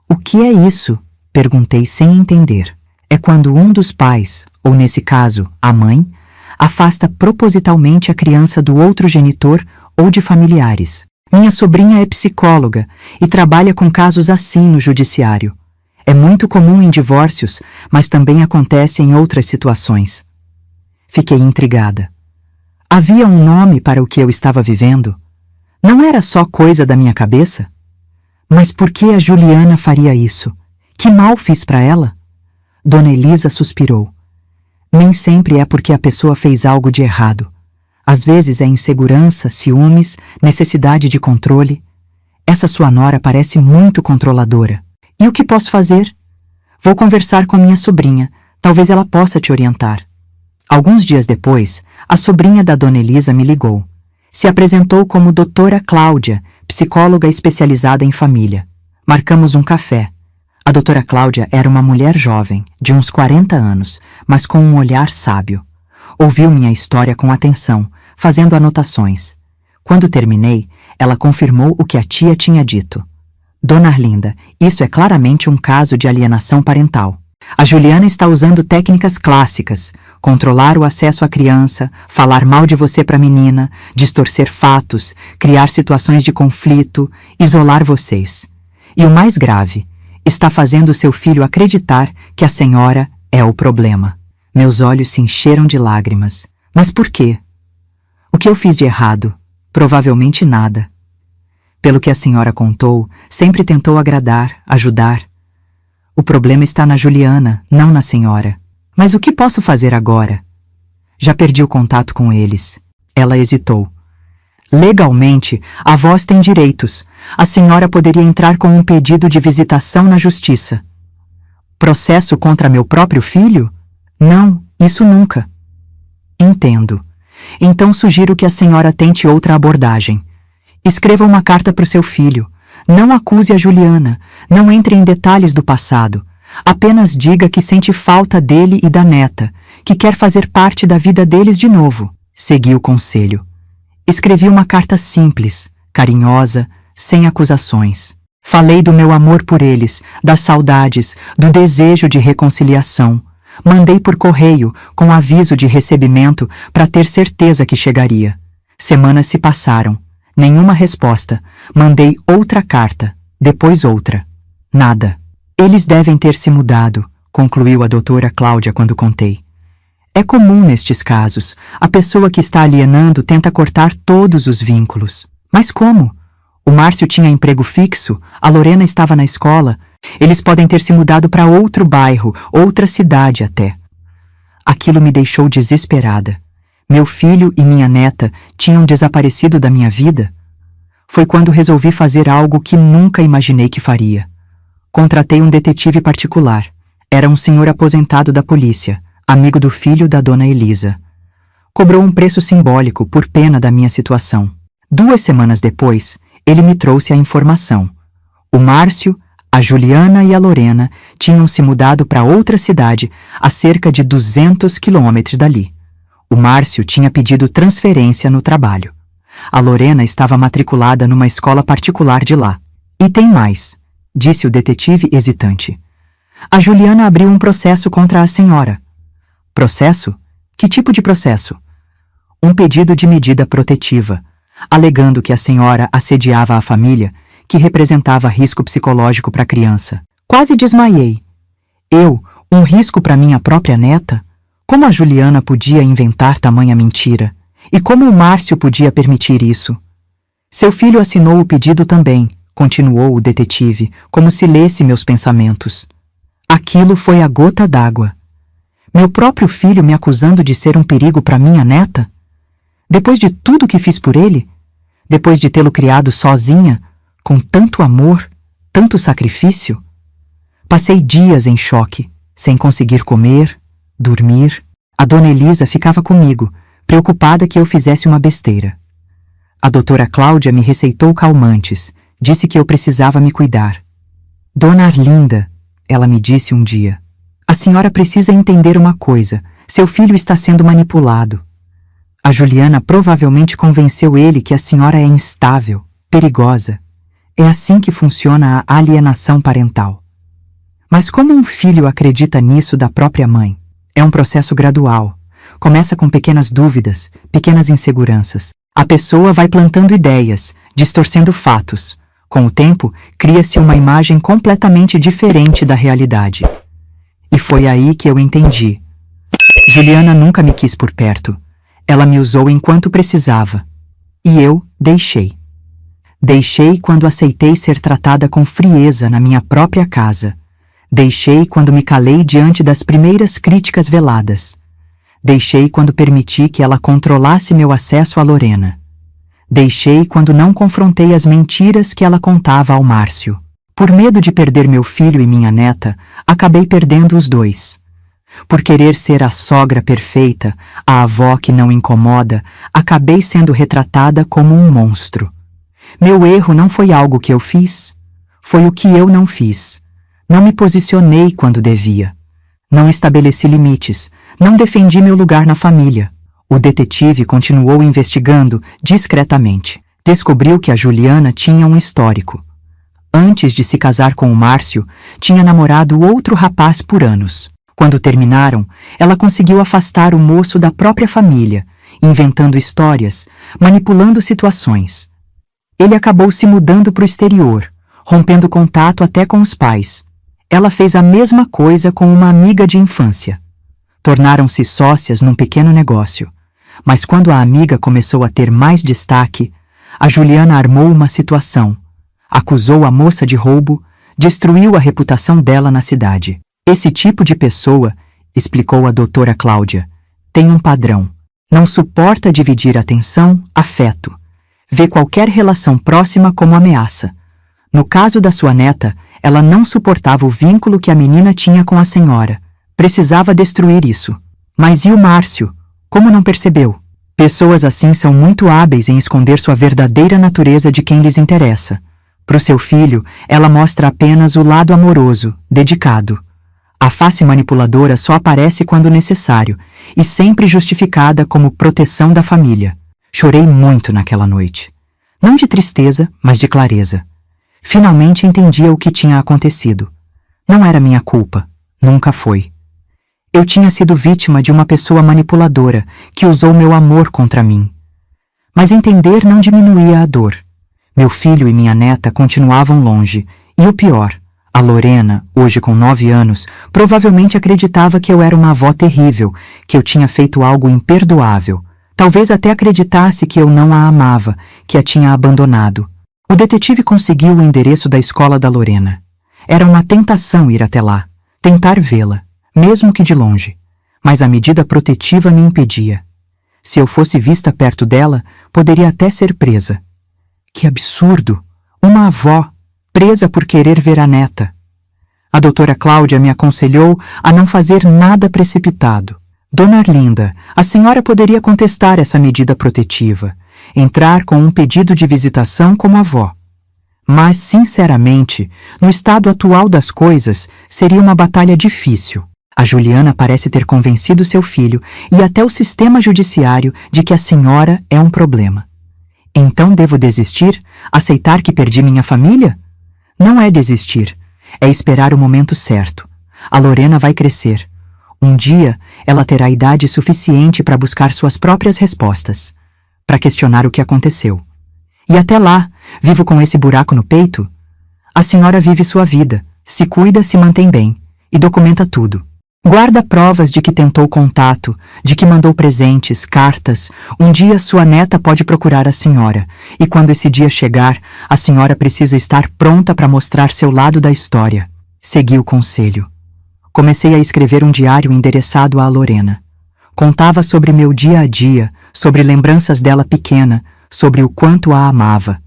O que é isso? Perguntei sem entender. é quando um dos pais, ou nesse caso, a mãe, afasta propositalmente a criança do outro genitor ou de familiares. Minha sobrinha é psicóloga e trabalha com casos assim no judiciário. É muito comum em divórcios, mas também acontece em outras situações. Fiquei intrigada. Havia um nome para o que eu estava vivendo? Não era só coisa da minha cabeça? Mas por que a Juliana faria isso? Que mal fiz para ela? Dona Elisa suspirou. Nem sempre é porque a pessoa fez algo de errado. Às vezes é insegurança, ciúmes, necessidade de controle. Essa sua nora parece muito controladora. E o que posso fazer? Vou conversar com minha sobrinha. Talvez ela possa te orientar. Alguns dias depois, a sobrinha da Dona Elisa me ligou. Se apresentou como Doutora Cláudia, psicóloga especializada em família. Marcamos um café. A Doutora Cláudia era uma mulher jovem, de uns 40 anos, mas com um olhar sábio. Ouviu minha história com atenção, fazendo anotações. Quando terminei, ela confirmou o que a tia tinha dito. Dona Arlinda, isso é claramente um caso de alienação parental. A Juliana está usando técnicas clássicas, controlar o acesso à criança, falar mal de você para a menina, distorcer fatos, criar situações de conflito, isolar vocês. E o mais grave, está fazendo seu filho acreditar que a senhora é o problema. Meus olhos se encheram de lágrimas. Mas por quê? O que eu fiz de errado? Provavelmente nada. Pelo que a senhora contou, sempre tentou agradar, ajudar. O problema está na Juliana, não na senhora. Mas o que posso fazer agora? Já perdi o contato com eles. Ela hesitou. Legalmente, a avós tem direitos. A senhora poderia entrar com um pedido de visitação na justiça. Processo contra meu próprio filho? Não, isso nunca. Entendo. Então sugiro que a senhora tente outra abordagem. Escreva uma carta para o seu filho. Não acuse a Juliana. Não entre em detalhes do passado. Apenas diga que sente falta dele e da neta, que quer fazer parte da vida deles de novo. Segui o conselho. Escrevi uma carta simples, carinhosa, sem acusações. Falei do meu amor por eles, das saudades, do desejo de reconciliação. Mandei por correio, com aviso de recebimento, para ter certeza que chegaria. Semanas se passaram. Nenhuma resposta. Mandei outra carta, depois outra. Nada. Eles devem ter se mudado, concluiu a doutora Cláudia quando contei. É comum nestes casos. A pessoa que está alienando tenta cortar todos os vínculos. Mas como? O Márcio tinha emprego fixo, a Lorena estava na escola. Eles podem ter se mudado para outro bairro, outra cidade até. Aquilo me deixou desesperada. Meu filho e minha neta tinham desaparecido da minha vida. Foi quando resolvi fazer algo que nunca imaginei que faria. Contratei um detetive particular. Era um senhor aposentado da polícia, amigo do filho da Dona Elisa. Cobrou um preço simbólico por pena da minha situação. 2 semanas depois, ele me trouxe a informação. O Márcio, a Juliana e a Lorena tinham se mudado para outra cidade a cerca de 200 quilômetros dali. O Márcio tinha pedido transferência no trabalho. A Lorena estava matriculada numa escola particular de lá. E tem mais, disse o detetive hesitante. A Juliana abriu um processo contra a senhora. Processo? Que tipo de processo? Um pedido de medida protetiva, alegando que a senhora assediava a família, que representava risco psicológico para a criança. Quase desmaiei. Eu, um risco para minha própria neta? Como a Juliana podia inventar tamanha mentira? E como o Márcio podia permitir isso? Seu filho assinou o pedido também, continuou o detetive, como se lesse meus pensamentos. Aquilo foi a gota d'água. Meu próprio filho me acusando de ser um perigo para minha neta? Depois de tudo que fiz por ele? Depois de tê-lo criado sozinha, com tanto amor, tanto sacrifício? Passei dias em choque, sem conseguir comer, dormir. A Dona Elisa ficava comigo, preocupada que eu fizesse uma besteira. A doutora Cláudia me receitou calmantes, disse que eu precisava me cuidar. Dona Arlinda, ela me disse um dia, a senhora precisa entender uma coisa, seu filho está sendo manipulado. A Juliana provavelmente convenceu ele que a senhora é instável, perigosa. É assim que funciona a alienação parental. Mas como um filho acredita nisso da própria mãe? É um processo gradual. Começa com pequenas dúvidas, pequenas inseguranças. A pessoa vai plantando ideias, distorcendo fatos. Com o tempo, cria-se uma imagem completamente diferente da realidade. E foi aí que eu entendi. Juliana nunca me quis por perto. Ela me usou enquanto precisava. E eu deixei. Deixei quando aceitei ser tratada com frieza na minha própria casa. Deixei quando me calei diante das primeiras críticas veladas. Deixei quando permiti que ela controlasse meu acesso a Lorena. Deixei quando não confrontei as mentiras que ela contava ao Márcio. Por medo de perder meu filho e minha neta, acabei perdendo os dois. Por querer ser a sogra perfeita, a avó que não incomoda, acabei sendo retratada como um monstro. Meu erro não foi algo que eu fiz, foi o que eu não fiz. Não me posicionei quando devia. Não estabeleci limites, não defendi meu lugar na família. O detetive continuou investigando discretamente. Descobriu que a Juliana tinha um histórico. Antes de se casar com o Márcio, tinha namorado outro rapaz por anos. Quando terminaram, ela conseguiu afastar o moço da própria família, inventando histórias, manipulando situações. Ele acabou se mudando para o exterior, rompendo contato até com os pais. Ela fez a mesma coisa com uma amiga de infância. Tornaram-se sócias num pequeno negócio. Mas quando a amiga começou a ter mais destaque, a Juliana armou uma situação. Acusou a moça de roubo, destruiu a reputação dela na cidade. Esse tipo de pessoa, explicou a doutora Cláudia, tem um padrão. Não suporta dividir atenção, afeto. Vê qualquer relação próxima como ameaça. No caso da sua neta, ela não suportava o vínculo que a menina tinha com a senhora. Precisava destruir isso. Mas e o Márcio? Como não percebeu? Pessoas assim são muito hábeis em esconder sua verdadeira natureza de quem lhes interessa. Para o seu filho, ela mostra apenas o lado amoroso, dedicado. A face manipuladora só aparece quando necessário, e sempre justificada como proteção da família. Chorei muito naquela noite. Não de tristeza, mas de clareza. Finalmente entendia o que tinha acontecido. Não era minha culpa. Nunca foi. Eu tinha sido vítima de uma pessoa manipuladora que usou meu amor contra mim. Mas entender não diminuía a dor. Meu filho e minha neta continuavam longe, e o pior, a Lorena, hoje com 9 anos, provavelmente acreditava que eu era uma avó terrível, que eu tinha feito algo imperdoável. Talvez até acreditasse que eu não a amava, que a tinha abandonado. O detetive conseguiu o endereço da escola da Lorena. Era uma tentação ir até lá, tentar vê-la, mesmo que de longe. Mas a medida protetiva me impedia. Se eu fosse vista perto dela, poderia até ser presa. Que absurdo! Uma avó, presa por querer ver a neta. A doutora Cláudia me aconselhou a não fazer nada precipitado. Dona Arlinda, a senhora poderia contestar essa medida protetiva, entrar com um pedido de visitação como avó. Mas, sinceramente, no estado atual das coisas, seria uma batalha difícil. A Juliana parece ter convencido seu filho e até o sistema judiciário de que a senhora é um problema. Então devo desistir? Aceitar que perdi minha família? Não é desistir. É esperar o momento certo. A Lorena vai crescer. Um dia, ela terá idade suficiente para buscar suas próprias respostas, para questionar o que aconteceu. E até lá, vivo com esse buraco no peito? A senhora vive sua vida, se cuida, se mantém bem, e documenta tudo. Guarda provas de que tentou contato, de que mandou presentes, cartas. Um dia sua neta pode procurar a senhora, e quando esse dia chegar, a senhora precisa estar pronta para mostrar seu lado da história. Segui o conselho. Comecei a escrever um diário endereçado à Lorena. Contava sobre meu dia a dia, sobre lembranças dela pequena, sobre o quanto a amava.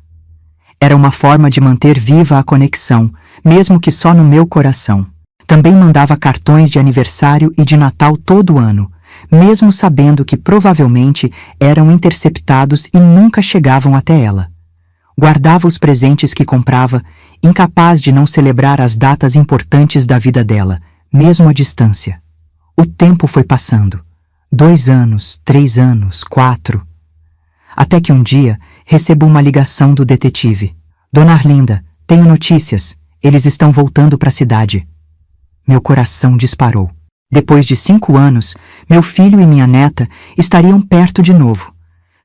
Era uma forma de manter viva a conexão, mesmo que só no meu coração. Também mandava cartões de aniversário e de Natal todo ano, mesmo sabendo que provavelmente eram interceptados e nunca chegavam até ela. Guardava os presentes que comprava, incapaz de não celebrar as datas importantes da vida dela, mesmo à distância. O tempo foi passando. 2 anos, 3 anos, 4. Até que um dia recebo uma ligação do detetive. Dona Arlinda, tenho notícias. Eles estão voltando para a cidade. Meu coração disparou. Depois de 5 anos, meu filho e minha neta estariam perto de novo.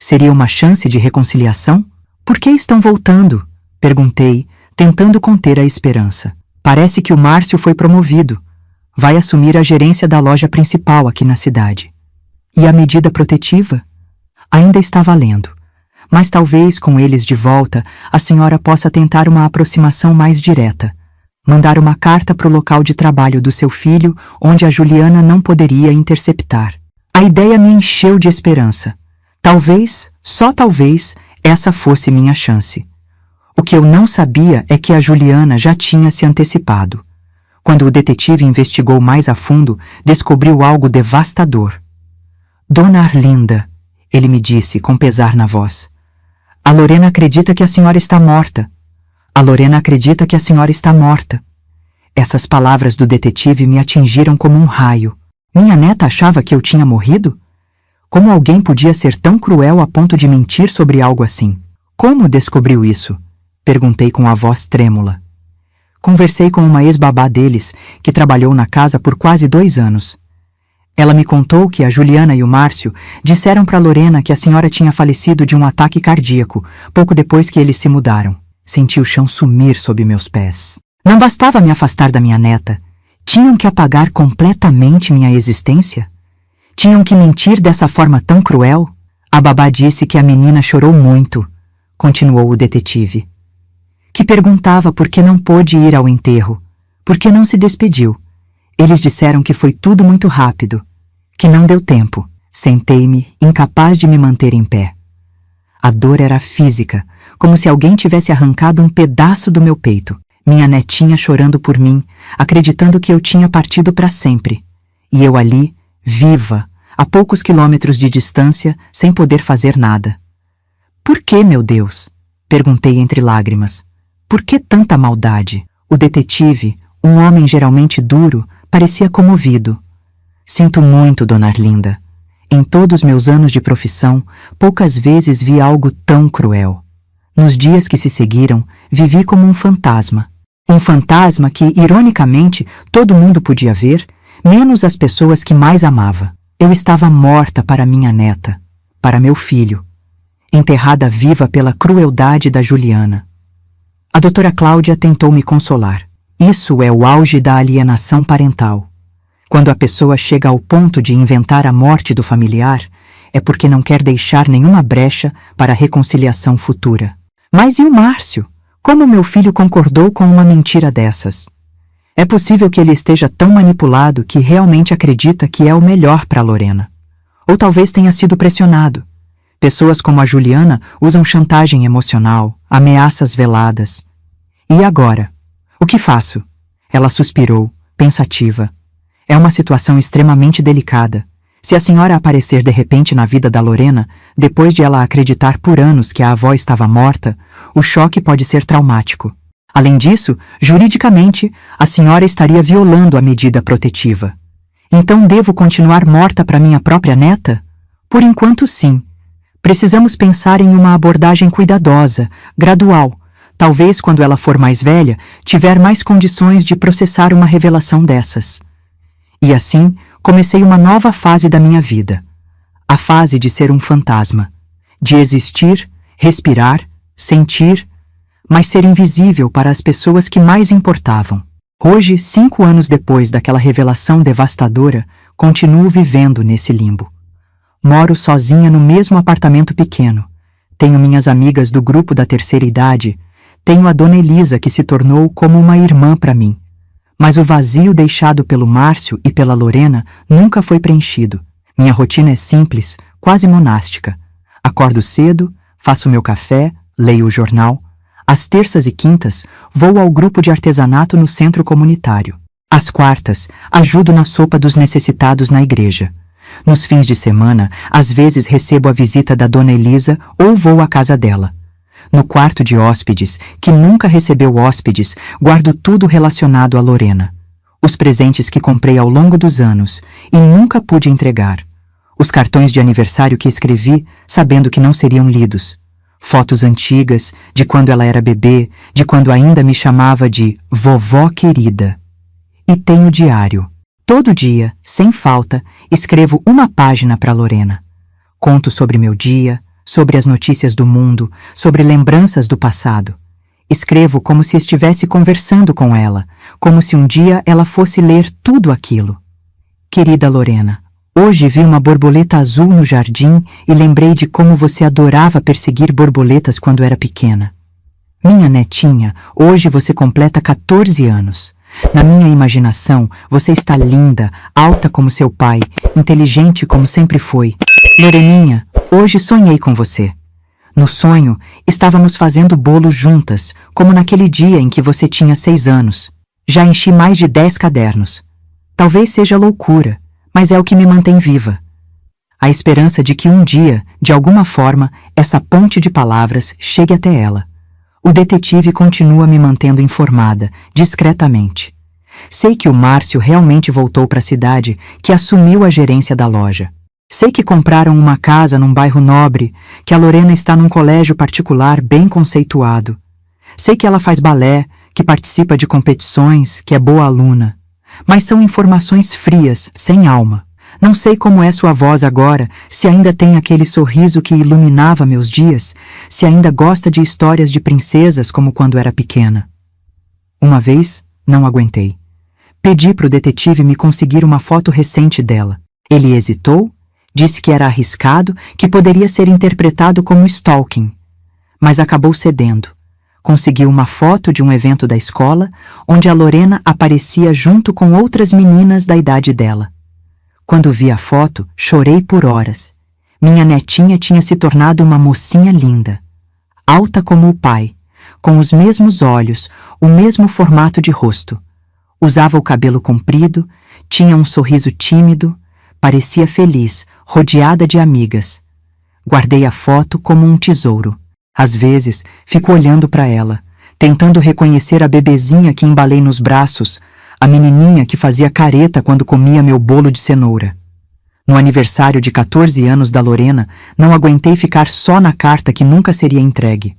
Seria uma chance de reconciliação? Por que estão voltando? Perguntei, tentando conter a esperança. Parece que o Márcio foi promovido. Vai assumir a gerência da loja principal aqui na cidade. E a medida protetiva? Ainda está valendo. Mas talvez, com eles de volta, a senhora possa tentar uma aproximação mais direta. Mandar uma carta para o local de trabalho do seu filho, onde a Juliana não poderia interceptar. A ideia me encheu de esperança. Talvez, só talvez, essa fosse minha chance. O que eu não sabia é que a Juliana já tinha se antecipado. Quando o detetive investigou mais a fundo, descobriu algo devastador. Dona Arlinda, ele me disse com pesar na voz. A Lorena acredita que a senhora está morta. A Lorena acredita que a senhora está morta. Essas palavras do detetive me atingiram como um raio. Minha neta achava que eu tinha morrido? Como alguém podia ser tão cruel a ponto de mentir sobre algo assim? Como descobriu isso? Perguntei com a voz trêmula. Conversei com uma ex-babá deles, que trabalhou na casa por quase 2 anos. Ela me contou que a Juliana e o Márcio disseram para Lorena que a senhora tinha falecido de um ataque cardíaco, pouco depois que eles se mudaram. Senti o chão sumir sob meus pés. Não bastava me afastar da minha neta. Tinham que apagar completamente minha existência? Tinham que mentir dessa forma tão cruel? A babá disse que a menina chorou muito, continuou o detetive. Que perguntava por que não pôde ir ao enterro, por que não se despediu. Eles disseram que foi tudo muito rápido, que não deu tempo. Sentei-me, incapaz de me manter em pé. A dor era física, como se alguém tivesse arrancado um pedaço do meu peito. Minha netinha chorando por mim, acreditando que eu tinha partido para sempre. E eu ali, viva, a poucos quilômetros de distância, sem poder fazer nada. Por que, meu Deus? Perguntei entre lágrimas. Por que tanta maldade? O detetive, um homem geralmente duro, parecia comovido. Sinto muito, Dona Arlinda. Em todos meus anos de profissão, poucas vezes vi algo tão cruel. Nos dias que se seguiram, vivi como um fantasma. Um fantasma que, ironicamente, todo mundo podia ver, menos as pessoas que mais amava. Eu estava morta para minha neta, para meu filho, enterrada viva pela crueldade da Juliana. A doutora Cláudia tentou me consolar. Isso é o auge da alienação parental. Quando a pessoa chega ao ponto de inventar a morte do familiar, é porque não quer deixar nenhuma brecha para a reconciliação futura. Mas e o Márcio? Como meu filho concordou com uma mentira dessas? É possível que ele esteja tão manipulado que realmente acredita que é o melhor para Lorena. Ou talvez tenha sido pressionado. Pessoas como a Juliana usam chantagem emocional, ameaças veladas. E agora? O que faço? Ela suspirou, pensativa. É uma situação extremamente delicada. Se a senhora aparecer de repente na vida da Lorena, depois de ela acreditar por anos que a avó estava morta, o choque pode ser traumático. Além disso, juridicamente, a senhora estaria violando a medida protetiva. Então devo continuar morta para minha própria neta? Por enquanto, sim. Precisamos pensar em uma abordagem cuidadosa, gradual. Talvez quando ela for mais velha, tiver mais condições de processar uma revelação dessas. E assim, comecei uma nova fase da minha vida. A fase de ser um fantasma. De existir, respirar, sentir, mas ser invisível para as pessoas que mais importavam. Hoje, 5 anos depois daquela revelação devastadora, continuo vivendo nesse limbo. Moro sozinha no mesmo apartamento pequeno. Tenho minhas amigas do grupo da terceira idade. Tenho a Dona Elisa, que se tornou como uma irmã para mim. Mas o vazio deixado pelo Márcio e pela Lorena nunca foi preenchido. Minha rotina é simples, quase monástica. Acordo cedo, faço meu café, leio o jornal. Às terças e quintas, vou ao grupo de artesanato no centro comunitário. Às quartas, ajudo na sopa dos necessitados na igreja. Nos fins de semana, às vezes recebo a visita da Dona Elisa ou vou à casa dela. No quarto de hóspedes, que nunca recebeu hóspedes, guardo tudo relacionado a Lorena. Os presentes que comprei ao longo dos anos e nunca pude entregar. Os cartões de aniversário que escrevi, sabendo que não seriam lidos. Fotos antigas, de quando ela era bebê, de quando ainda me chamava de vovó querida. E tenho diário. Todo dia, sem falta, escrevo uma página para Lorena. Conto sobre meu dia, sobre as notícias do mundo, sobre lembranças do passado. Escrevo como se estivesse conversando com ela, como se um dia ela fosse ler tudo aquilo. Querida Lorena, hoje vi uma borboleta azul no jardim e lembrei de como você adorava perseguir borboletas quando era pequena. Minha netinha, hoje você completa 14 anos. Na minha imaginação, você está linda, alta como seu pai, inteligente como sempre foi. Loreninha, hoje sonhei com você. No sonho, estávamos fazendo bolo juntas, como naquele dia em que você tinha 6 anos. Já enchi mais de 10 cadernos. Talvez seja loucura, mas é o que me mantém viva. A esperança de que um dia, de alguma forma, essa ponte de palavras chegue até ela. O detetive continua me mantendo informada, discretamente. Sei que o Márcio realmente voltou para a cidade, que assumiu a gerência da loja. Sei que compraram uma casa num bairro nobre, que a Lorena está num colégio particular bem conceituado. Sei que ela faz balé, que participa de competições, que é boa aluna. Mas são informações frias, sem alma. Não sei como é sua voz agora, se ainda tem aquele sorriso que iluminava meus dias, se ainda gosta de histórias de princesas como quando era pequena. Uma vez, não aguentei. Pedi para o detetive me conseguir uma foto recente dela. Ele hesitou, disse que era arriscado, que poderia ser interpretado como stalking. Mas acabou cedendo. Conseguiu uma foto de um evento da escola, onde a Lorena aparecia junto com outras meninas da idade dela. Quando vi a foto, chorei por horas. Minha netinha tinha se tornado uma mocinha linda. Alta como o pai, com os mesmos olhos, o mesmo formato de rosto. Usava o cabelo comprido, tinha um sorriso tímido, parecia feliz, rodeada de amigas. Guardei a foto como um tesouro. Às vezes, fico olhando para ela, tentando reconhecer a bebezinha que embalei nos braços, a menininha que fazia careta quando comia meu bolo de cenoura. No aniversário de 14 anos da Lorena, não aguentei ficar só na carta que nunca seria entregue.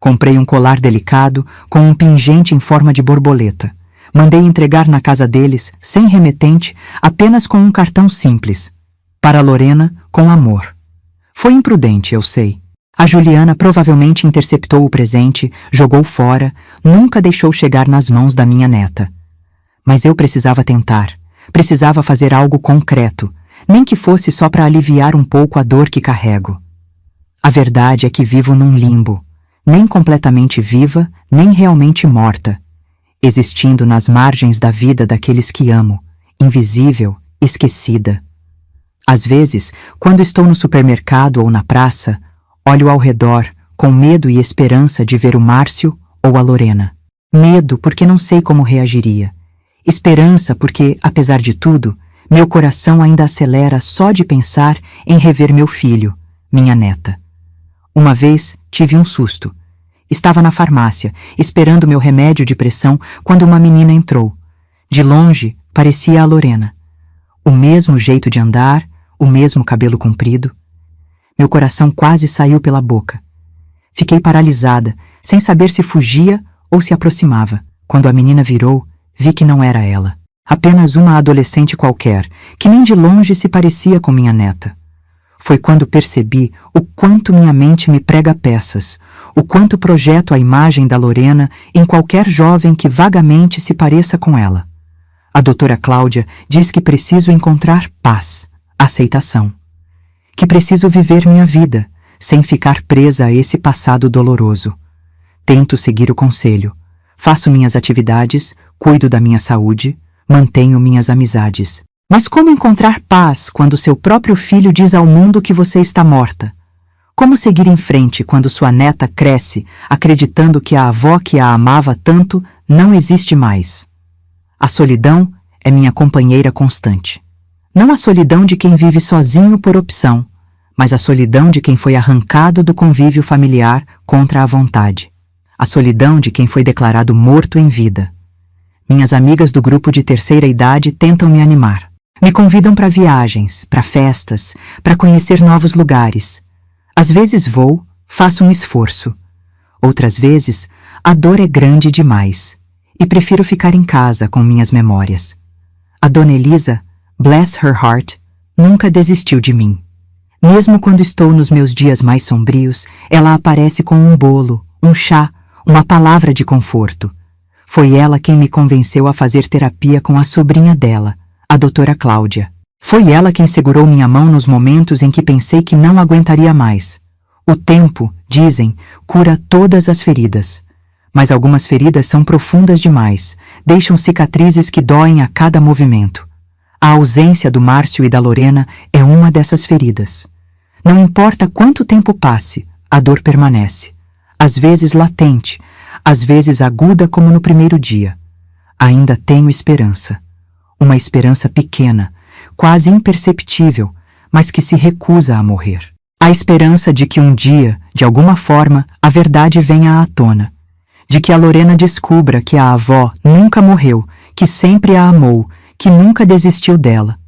Comprei um colar delicado com um pingente em forma de borboleta. Mandei entregar na casa deles, sem remetente, apenas com um cartão simples. Para Lorena, com amor. Foi imprudente, eu sei. A Juliana provavelmente interceptou o presente, jogou fora, nunca deixou chegar nas mãos da minha neta. Mas eu precisava tentar, precisava fazer algo concreto, nem que fosse só para aliviar um pouco a dor que carrego. A verdade é que vivo num limbo, nem completamente viva, nem realmente morta, existindo nas margens da vida daqueles que amo, invisível, esquecida. Às vezes, quando estou no supermercado ou na praça, olho ao redor, com medo e esperança de ver o Márcio ou a Lorena. Medo porque não sei como reagiria. Esperança porque, apesar de tudo, meu coração ainda acelera só de pensar em rever meu filho, minha neta. Uma vez tive um susto. Estava na farmácia, esperando meu remédio de pressão, quando uma menina entrou. De longe, parecia a Lorena. O mesmo jeito de andar, o mesmo cabelo comprido. Meu coração quase saiu pela boca. Fiquei paralisada, sem saber se fugia ou se aproximava. Quando a menina virou, vi que não era ela. Apenas uma adolescente qualquer, que nem de longe se parecia com minha neta. Foi quando percebi o quanto minha mente me prega peças, o quanto projeto a imagem da Lorena em qualquer jovem que vagamente se pareça com ela. A doutora Cláudia diz que preciso encontrar paz, aceitação. Que preciso viver minha vida, sem ficar presa a esse passado doloroso. Tento seguir o conselho. Faço minhas atividades, cuido da minha saúde, mantenho minhas amizades. Mas como encontrar paz quando seu próprio filho diz ao mundo que você está morta? Como seguir em frente quando sua neta cresce, acreditando que a avó que a amava tanto não existe mais? A solidão é minha companheira constante. Não a solidão de quem vive sozinho por opção, mas a solidão de quem foi arrancado do convívio familiar contra a vontade. A solidão de quem foi declarado morto em vida. Minhas amigas do grupo de terceira idade tentam me animar. Me convidam para viagens, para festas, para conhecer novos lugares. Às vezes vou, faço um esforço. Outras vezes, a dor é grande demais. e prefiro ficar em casa com minhas memórias. A Dona Elisa, bless her heart, nunca desistiu de mim. Mesmo quando estou nos meus dias mais sombrios, ela aparece com um bolo, um chá, uma palavra de conforto. Foi ela quem me convenceu a fazer terapia com a sobrinha dela, a doutora Cláudia. Foi ela quem segurou minha mão nos momentos em que pensei que não aguentaria mais. O tempo, dizem, cura todas as feridas. Mas algumas feridas são profundas demais, deixam cicatrizes que doem a cada movimento. A ausência do Márcio e da Lorena é uma dessas feridas. Não importa quanto tempo passe, a dor permanece. Às vezes latente, às vezes aguda como no primeiro dia. Ainda tenho esperança. Uma esperança pequena, quase imperceptível, mas que se recusa a morrer. A esperança de que um dia, de alguma forma, a verdade venha à tona. De que a Lorena descubra que a avó nunca morreu, que sempre a amou, que nunca desistiu dela.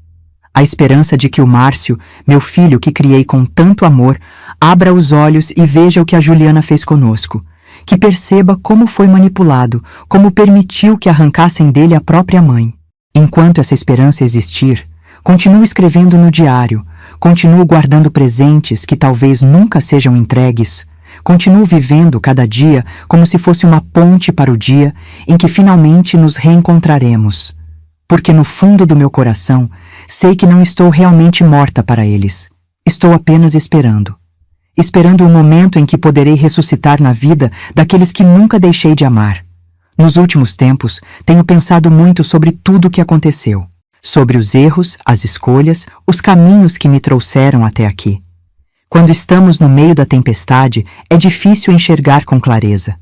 A esperança de que o Márcio, meu filho que criei com tanto amor, abra os olhos e veja o que a Juliana fez conosco. Que perceba como foi manipulado, como permitiu que arrancassem dele a própria mãe. Enquanto essa esperança existir, continuo escrevendo no diário, continuo guardando presentes que talvez nunca sejam entregues, continuo vivendo cada dia como se fosse uma ponte para o dia em que finalmente nos reencontraremos. Porque no fundo do meu coração, sei que não estou realmente morta para eles. Estou apenas esperando. Esperando o momento em que poderei ressuscitar na vida daqueles que nunca deixei de amar. Nos últimos tempos, tenho pensado muito sobre tudo o que aconteceu. Sobre os erros, as escolhas, os caminhos que me trouxeram até aqui. Quando estamos no meio da tempestade, é difícil enxergar com clareza.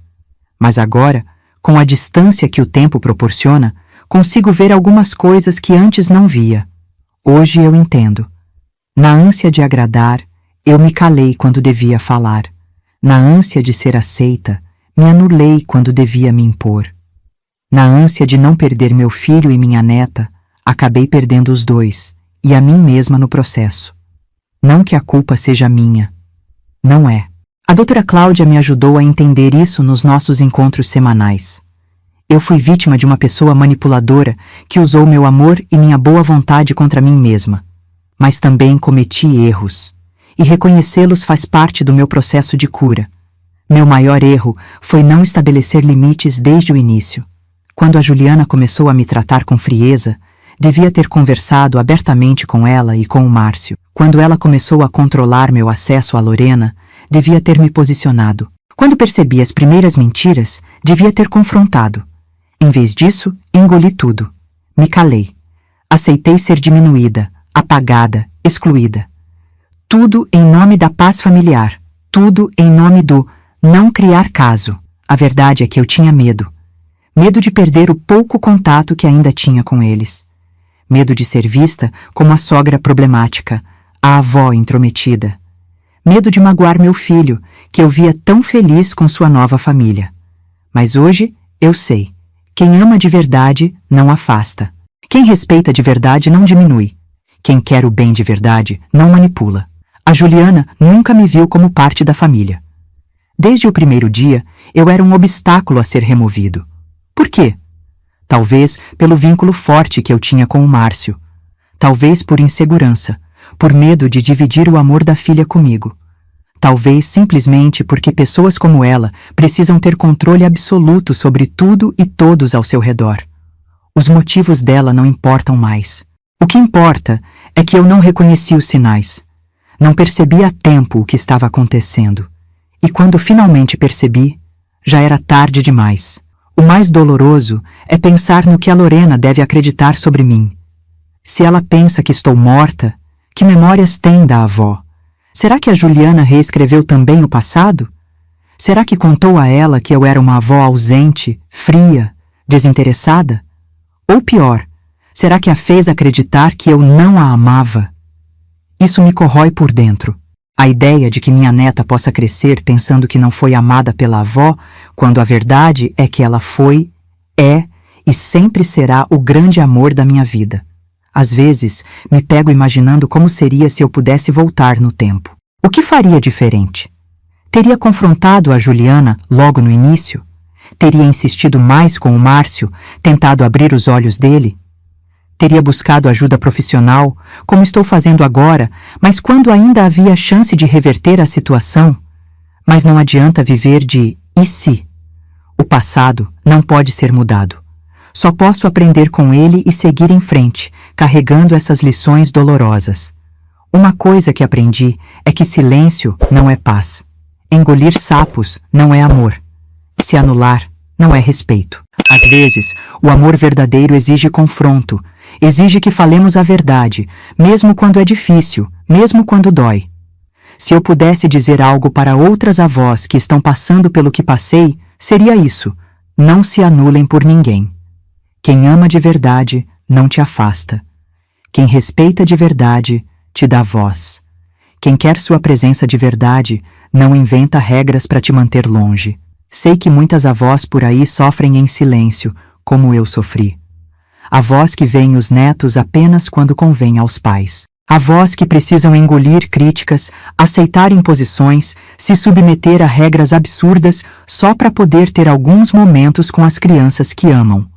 Mas agora, com a distância que o tempo proporciona, consigo ver algumas coisas que antes não via. Hoje eu entendo. Na ânsia de agradar, eu me calei quando devia falar. Na ânsia de ser aceita, me anulei quando devia me impor. Na ânsia de não perder meu filho e minha neta, acabei perdendo os dois, e a mim mesma no processo. Não que a culpa seja minha. Não é. A doutora Cláudia me ajudou a entender isso nos nossos encontros semanais. Eu fui vítima de uma pessoa manipuladora que usou meu amor e minha boa vontade contra mim mesma. Mas também cometi erros. E reconhecê-los faz parte do meu processo de cura. Meu maior erro foi não estabelecer limites desde o início. Quando a Juliana começou a me tratar com frieza, devia ter conversado abertamente com ela e com o Márcio. Quando ela começou a controlar meu acesso à Lorena, devia ter me posicionado. Quando percebi as primeiras mentiras, devia ter confrontado. Em vez disso, engoli tudo. Me calei. Aceitei ser diminuída, apagada, excluída. Tudo em nome da paz familiar. Tudo em nome do não criar caso. A verdade é que eu tinha medo. Medo de perder o pouco contato que ainda tinha com eles. Medo de ser vista como a sogra problemática, a avó intrometida. Medo de magoar meu filho, que eu via tão feliz com sua nova família. Mas hoje, eu sei. Quem ama de verdade não afasta. Quem respeita de verdade não diminui. Quem quer o bem de verdade não manipula. A Juliana nunca me viu como parte da família. Desde o primeiro dia, eu era um obstáculo a ser removido. Por quê? Talvez pelo vínculo forte que eu tinha com o Márcio. Talvez por insegurança, por medo de dividir o amor da filha comigo. Talvez simplesmente porque pessoas como ela precisam ter controle absoluto sobre tudo e todos ao seu redor. Os motivos dela não importam mais. O que importa é que eu não reconheci os sinais. Não percebi a tempo o que estava acontecendo. E quando finalmente percebi, já era tarde demais. O mais doloroso é pensar no que a Lorena deve acreditar sobre mim. Se ela pensa que estou morta, que memórias tem da avó? Será que a Juliana reescreveu também o passado? Será que contou a ela que eu era uma avó ausente, fria, desinteressada? Ou pior, será que a fez acreditar que eu não a amava? Isso me corrói por dentro. A ideia de que minha neta possa crescer pensando que não foi amada pela avó, quando a verdade é que ela foi, é e sempre será o grande amor da minha vida. Às vezes, me pego imaginando como seria se eu pudesse voltar no tempo. O que faria diferente? Teria confrontado a Juliana logo no início? Teria insistido mais com o Márcio, tentado abrir os olhos dele? Teria buscado ajuda profissional, como estou fazendo agora, mas quando ainda havia chance de reverter a situação? Mas não adianta viver de "e se?". O passado não pode ser mudado. Só posso aprender com ele e seguir em frente, carregando essas lições dolorosas. Uma coisa que aprendi é que silêncio não é paz. Engolir sapos não é amor. Se anular não é respeito. Às vezes, o amor verdadeiro exige confronto, exige que falemos a verdade, mesmo quando é difícil, mesmo quando dói. Se eu pudesse dizer algo para outras avós que estão passando pelo que passei, seria isso: não se anulem por ninguém. Quem ama de verdade não te afasta. Quem respeita de verdade te dá voz. Quem quer sua presença de verdade não inventa regras para te manter longe. Sei que muitas avós por aí sofrem em silêncio, como eu sofri. Avós que veem os netos apenas quando convém aos pais. Avós que precisam engolir críticas, aceitar imposições, se submeter a regras absurdas só para poder ter alguns momentos com as crianças que amam.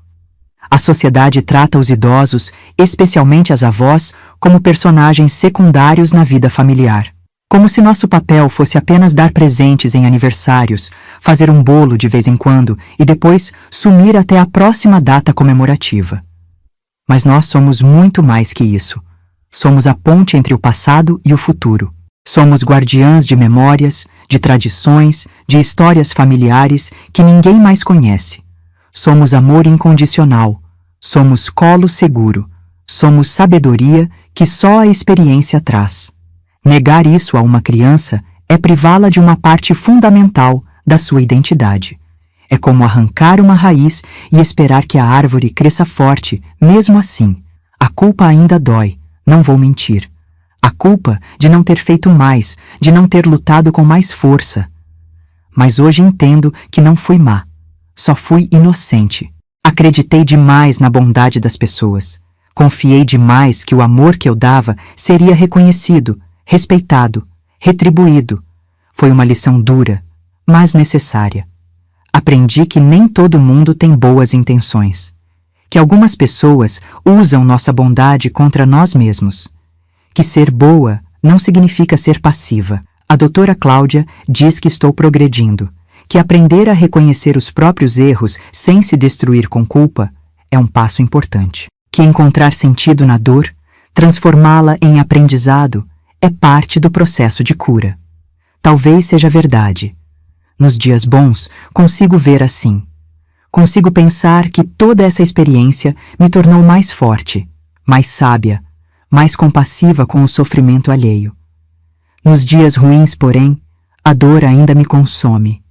A sociedade trata os idosos, especialmente as avós, como personagens secundários na vida familiar. Como se nosso papel fosse apenas dar presentes em aniversários, fazer um bolo de vez em quando e depois sumir até a próxima data comemorativa. Mas nós somos muito mais que isso. Somos a ponte entre o passado e o futuro. Somos guardiãs de memórias, de tradições, de histórias familiares que ninguém mais conhece. Somos amor incondicional. Somos colo seguro. Somos sabedoria que só a experiência traz. Negar isso a uma criança é privá-la de uma parte fundamental da sua identidade. É como arrancar uma raiz e esperar que a árvore cresça forte, mesmo assim. A culpa ainda dói, não vou mentir. A culpa de não ter feito mais, de não ter lutado com mais força. Mas hoje entendo que não fui má, só fui inocente. Acreditei demais na bondade das pessoas. Confiei demais que o amor que eu dava seria reconhecido, respeitado, retribuído. Foi uma lição dura, mas necessária. Aprendi que nem todo mundo tem boas intenções. Que algumas pessoas usam nossa bondade contra nós mesmos. Que ser boa não significa ser passiva. A doutora Cláudia diz que estou progredindo, que aprender a reconhecer os próprios erros sem se destruir com culpa é um passo importante. Que encontrar sentido na dor, transformá-la em aprendizado, é parte do processo de cura. Talvez seja verdade. Nos dias bons, consigo ver assim. Consigo pensar que toda essa experiência me tornou mais forte, mais sábia, mais compassiva com o sofrimento alheio. Nos dias ruins, porém, a dor ainda me consome.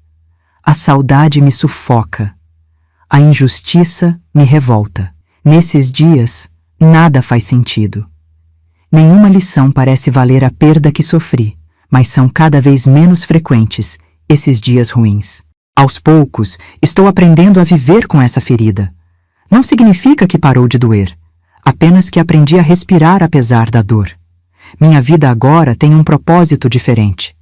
A saudade me sufoca. A injustiça me revolta. Nesses dias, nada faz sentido. Nenhuma lição parece valer a perda que sofri, mas são cada vez menos frequentes esses dias ruins. Aos poucos, estou aprendendo a viver com essa ferida. Não significa que parou de doer, apenas que aprendi a respirar apesar da dor. Minha vida agora tem um propósito diferente.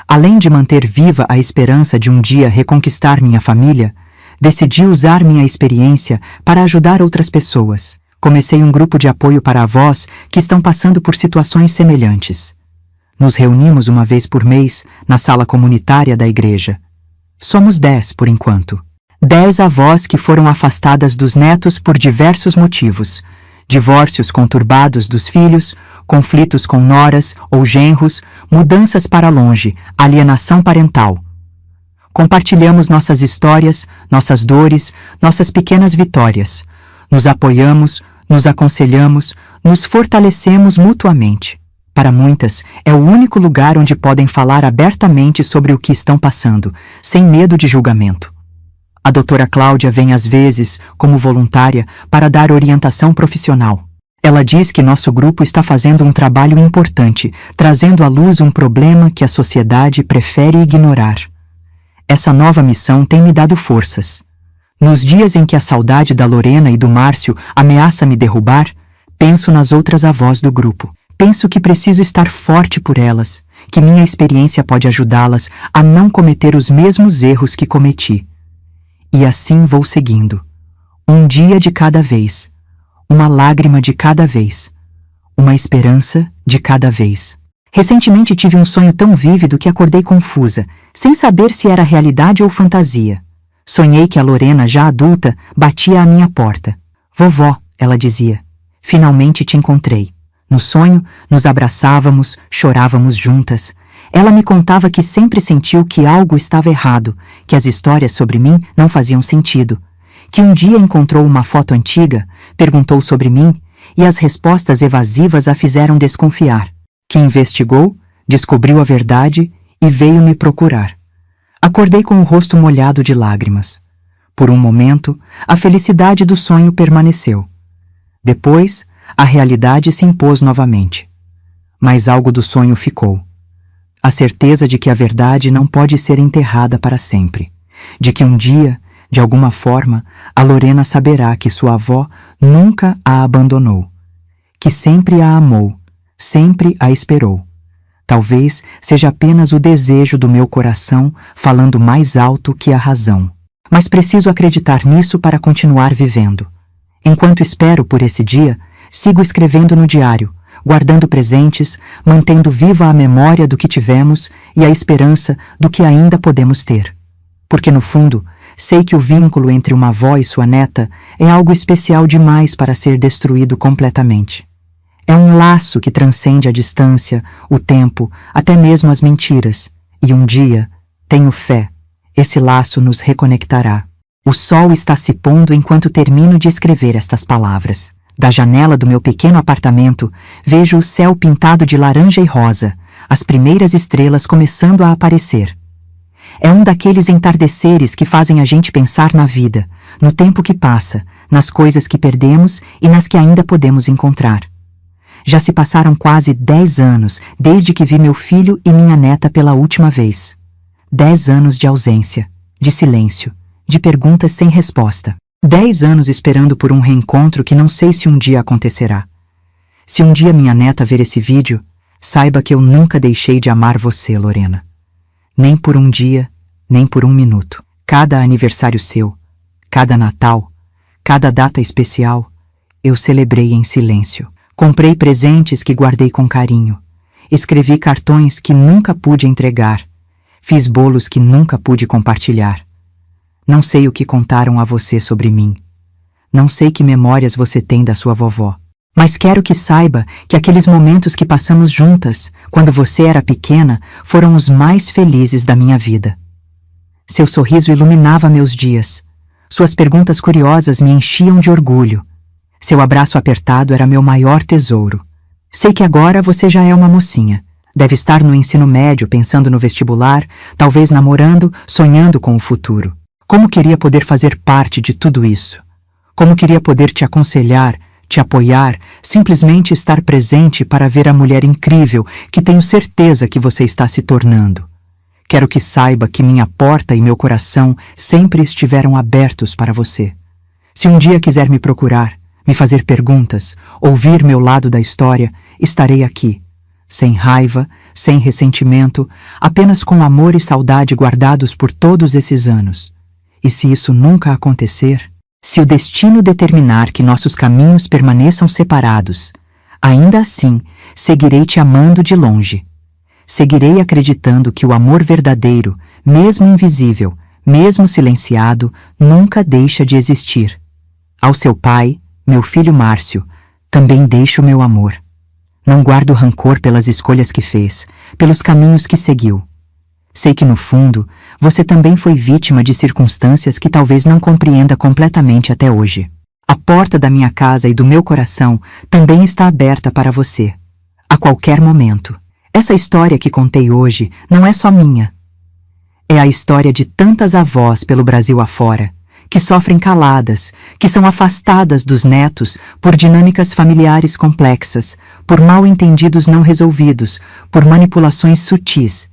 Além de manter viva a esperança de um dia reconquistar minha família, decidi usar minha experiência para ajudar outras pessoas. Comecei um grupo de apoio para avós que estão passando por situações semelhantes. Nos reunimos uma vez por mês na sala comunitária da igreja. Somos 10 por enquanto. 10 avós que foram afastadas dos netos por diversos motivos. Divórcios conturbados dos filhos, conflitos com noras ou genros, mudanças para longe, alienação parental. Compartilhamos nossas histórias, nossas dores, nossas pequenas vitórias. Nos apoiamos, nos aconselhamos, nos fortalecemos mutuamente. Para muitas, é o único lugar onde podem falar abertamente sobre o que estão passando, sem medo de julgamento. A doutora Cláudia vem às vezes, como voluntária, para dar orientação profissional. Ela diz que nosso grupo está fazendo um trabalho importante, trazendo à luz um problema que a sociedade prefere ignorar. Essa nova missão tem me dado forças. Nos dias em que a saudade da Lorena e do Márcio ameaça me derrubar, penso nas outras avós do grupo. Penso que preciso estar forte por elas, que minha experiência pode ajudá-las a não cometer os mesmos erros que cometi. E assim vou seguindo. Um dia de cada vez. Uma lágrima de cada vez. Uma esperança de cada vez. Recentemente tive um sonho tão vívido que acordei confusa, sem saber se era realidade ou fantasia. Sonhei que a Lorena, já adulta, batia à minha porta. Vovó, ela dizia, finalmente te encontrei. No sonho, nos abraçávamos, chorávamos juntas. Ela me contava que sempre sentiu que algo estava errado, que as histórias sobre mim não faziam sentido, que um dia encontrou uma foto antiga, perguntou sobre mim, e as respostas evasivas a fizeram desconfiar. Que investigou, descobriu a verdade e veio me procurar. Acordei com o rosto molhado de lágrimas. Por um momento, a felicidade do sonho permaneceu. Depois, a realidade se impôs novamente. Mas algo do sonho ficou. A certeza de que a verdade não pode ser enterrada para sempre. De que um dia, de alguma forma, a Lorena saberá que sua avó nunca a abandonou. Que sempre a amou, sempre a esperou. Talvez seja apenas o desejo do meu coração falando mais alto que a razão. Mas preciso acreditar nisso para continuar vivendo. Enquanto espero por esse dia, sigo escrevendo no diário, guardando presentes, mantendo viva a memória do que tivemos e a esperança do que ainda podemos ter. Porque no fundo, sei que o vínculo entre uma avó e sua neta é algo especial demais para ser destruído completamente. É um laço que transcende a distância, o tempo, até mesmo as mentiras. E um dia, tenho fé, esse laço nos reconectará. O sol está se pondo enquanto termino de escrever estas palavras. Da janela do meu pequeno apartamento, vejo o céu pintado de laranja e rosa, as primeiras estrelas começando a aparecer. É um daqueles entardeceres que fazem a gente pensar na vida, no tempo que passa, nas coisas que perdemos e nas que ainda podemos encontrar. Já se passaram quase 10 anos desde que vi meu filho e minha neta pela última vez. 10 anos de ausência, de silêncio, de perguntas sem resposta. 10 anos esperando por um reencontro que não sei se um dia acontecerá. Se um dia minha neta ver esse vídeo, saiba que eu nunca deixei de amar você, Lorena. Nem por um dia, nem por um minuto. Cada aniversário seu, cada Natal, cada data especial, eu celebrei em silêncio. Comprei presentes que guardei com carinho. Escrevi cartões que nunca pude entregar. Fiz bolos que nunca pude compartilhar. Não sei o que contaram a você sobre mim. Não sei que memórias você tem da sua vovó. Mas quero que saiba que aqueles momentos que passamos juntas, quando você era pequena, foram os mais felizes da minha vida. Seu sorriso iluminava meus dias. Suas perguntas curiosas me enchiam de orgulho. Seu abraço apertado era meu maior tesouro. Sei que agora você já é uma mocinha. Deve estar no ensino médio, pensando no vestibular, talvez namorando, sonhando com o futuro. Como queria poder fazer parte de tudo isso? Como queria poder te aconselhar, te apoiar, simplesmente estar presente para ver a mulher incrível que tenho certeza que você está se tornando. Quero que saiba que minha porta e meu coração sempre estiveram abertos para você. Se um dia quiser me procurar, me fazer perguntas, ouvir meu lado da história, estarei aqui. Sem raiva, sem ressentimento, apenas com amor e saudade guardados por todos esses anos. E se isso nunca acontecer, se o destino determinar que nossos caminhos permaneçam separados, ainda assim, seguirei te amando de longe. Seguirei acreditando que o amor verdadeiro, mesmo invisível, mesmo silenciado, nunca deixa de existir. Ao seu pai, meu filho Márcio, também deixo meu amor. Não guardo rancor pelas escolhas que fez, pelos caminhos que seguiu. Sei que no fundo, você também foi vítima de circunstâncias que talvez não compreenda completamente até hoje. A porta da minha casa e do meu coração também está aberta para você, a qualquer momento. Essa história que contei hoje não é só minha. É a história de tantas avós pelo Brasil afora, que sofrem caladas, que são afastadas dos netos por dinâmicas familiares complexas, por mal-entendidos não resolvidos, por manipulações sutis.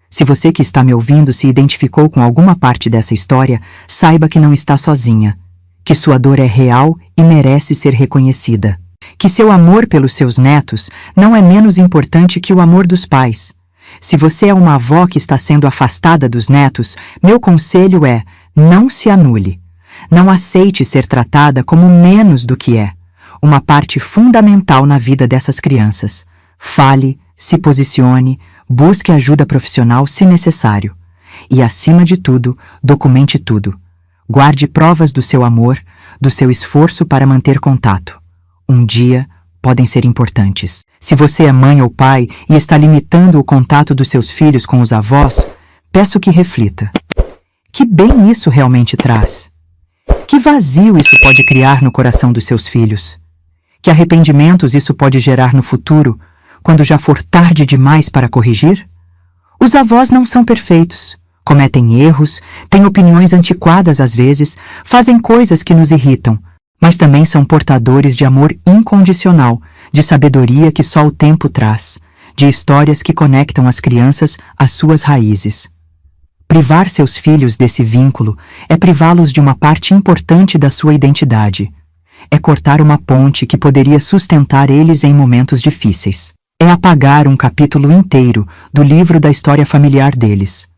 Se você que está me ouvindo se identificou com alguma parte dessa história, saiba que não está sozinha, que sua dor é real e merece ser reconhecida, que seu amor pelos seus netos não é menos importante que o amor dos pais. Se você é uma avó que está sendo afastada dos netos, meu conselho é: Não se anule. Não aceite ser tratada como menos do que é, uma parte fundamental na vida dessas crianças. Fale, se posicione, busque ajuda profissional se necessário. E, acima de tudo, documente tudo. Guarde provas do seu amor, do seu esforço para manter contato. Um dia, podem ser importantes. Se você é mãe ou pai e está limitando o contato dos seus filhos com os avós, peço que reflita. Que bem isso realmente traz? Que vazio isso pode criar no coração dos seus filhos? Que arrependimentos isso pode gerar no futuro, quando já for tarde demais para corrigir? Os avós não são perfeitos, cometem erros, têm opiniões antiquadas às vezes, fazem coisas que nos irritam, mas também são portadores de amor incondicional, de sabedoria que só o tempo traz, de histórias que conectam as crianças às suas raízes. Privar seus filhos desse vínculo é privá-los de uma parte importante da sua identidade. É cortar uma ponte que poderia sustentar eles em momentos difíceis. É apagar um capítulo inteiro do livro da história familiar deles.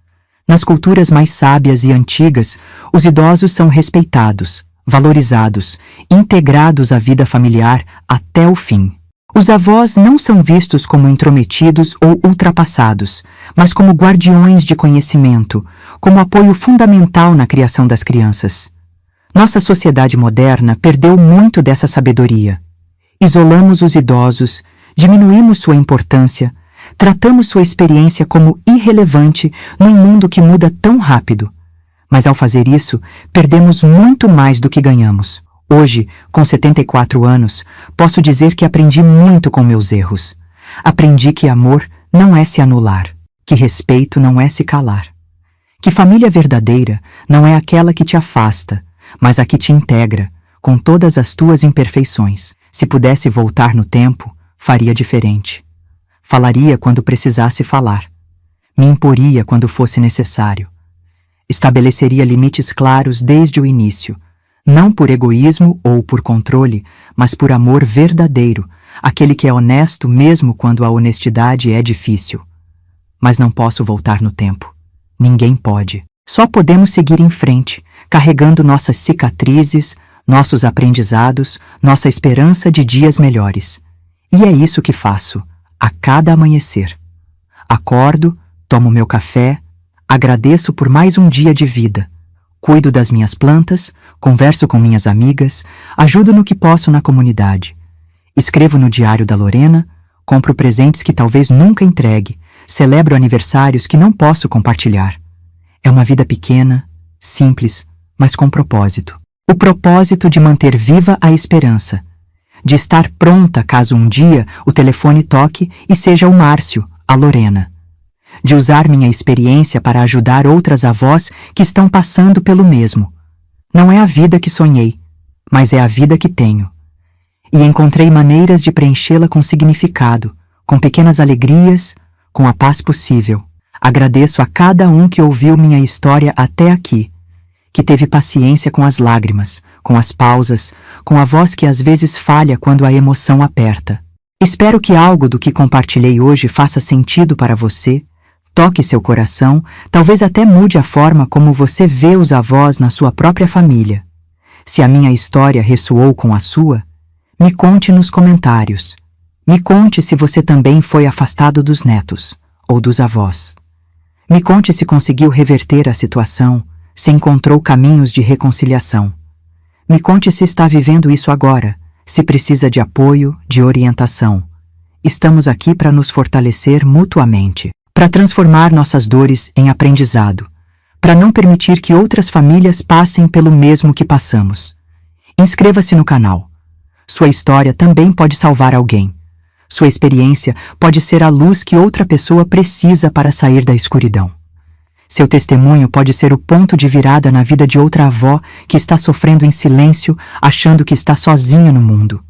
Nas culturas mais sábias e antigas, os idosos são respeitados, valorizados, integrados à vida familiar até o fim. Os avós não são vistos como intrometidos ou ultrapassados, mas como guardiões de conhecimento, como apoio fundamental na criação das crianças. Nossa sociedade moderna perdeu muito dessa sabedoria. Isolamos os idosos, diminuímos sua importância, tratamos sua experiência como irrelevante num mundo que muda tão rápido. Mas ao fazer isso, perdemos muito mais do que ganhamos. Hoje, com 74 anos, posso dizer que aprendi muito com meus erros. Aprendi que amor não é se anular, que respeito não é se calar, que família verdadeira não é aquela que te afasta, mas a que te integra, com todas as tuas imperfeições. Se pudesse voltar no tempo, faria diferente. Falaria quando precisasse falar. Me imporia quando fosse necessário. Estabeleceria limites claros desde o início, não por egoísmo ou por controle, mas por amor verdadeiro, aquele que é honesto mesmo quando a honestidade é difícil. Mas não posso voltar no tempo. Ninguém pode. Só podemos seguir em frente, carregando nossas cicatrizes, nossos aprendizados, nossa esperança de dias melhores. E é isso que faço, a cada amanhecer. Acordo, tomo meu café, agradeço por mais um dia de vida. Cuido das minhas plantas, converso com minhas amigas, ajudo no que posso na comunidade. Escrevo no diário da Lorena, compro presentes que talvez nunca entregue, celebro aniversários que não posso compartilhar. É uma vida pequena, simples, mas com propósito. O propósito de manter viva a esperança, de estar pronta caso um dia o telefone toque e seja o Márcio, a Lorena. De usar minha experiência para ajudar outras avós que estão passando pelo mesmo. Não é a vida que sonhei, mas é a vida que tenho. E encontrei maneiras de preenchê-la com significado, com pequenas alegrias, com a paz possível. Agradeço a cada um que ouviu minha história até aqui, que teve paciência com as lágrimas, com as pausas, com a voz que às vezes falha quando a emoção aperta. Espero que algo do que compartilhei hoje faça sentido para você, toque seu coração, talvez até mude a forma como você vê os avós na sua própria família. Se a minha história ressoou com a sua, me conte nos comentários. Me conte se você também foi afastado dos netos ou dos avós. Me conte se conseguiu reverter a situação, se encontrou caminhos de reconciliação. Me conte se está vivendo isso agora, se precisa de apoio, de orientação. Estamos aqui para nos fortalecer mutuamente, para transformar nossas dores em aprendizado, para não permitir que outras famílias passem pelo mesmo que passamos. Inscreva-se no canal. Sua história também pode salvar alguém. Sua experiência pode ser a luz que outra pessoa precisa para sair da escuridão. Seu testemunho pode ser o ponto de virada na vida de outra avó que está sofrendo em silêncio, achando que está sozinha no mundo.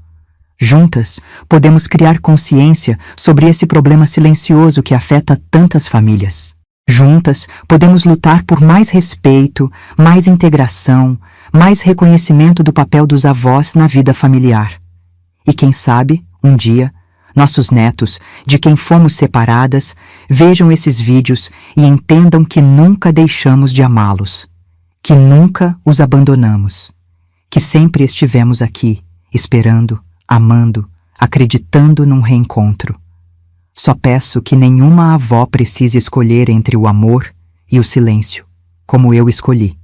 Juntas, podemos criar consciência sobre esse problema silencioso que afeta tantas famílias. Juntas, podemos lutar por mais respeito, mais integração, mais reconhecimento do papel dos avós na vida familiar. E quem sabe, um dia, nossos netos, de quem fomos separadas, vejam esses vídeos e entendam que nunca deixamos de amá-los. que nunca os abandonamos, que sempre estivemos aqui, esperando, amando, acreditando num reencontro. Só peço que nenhuma avó precise escolher entre o amor e o silêncio, como eu escolhi.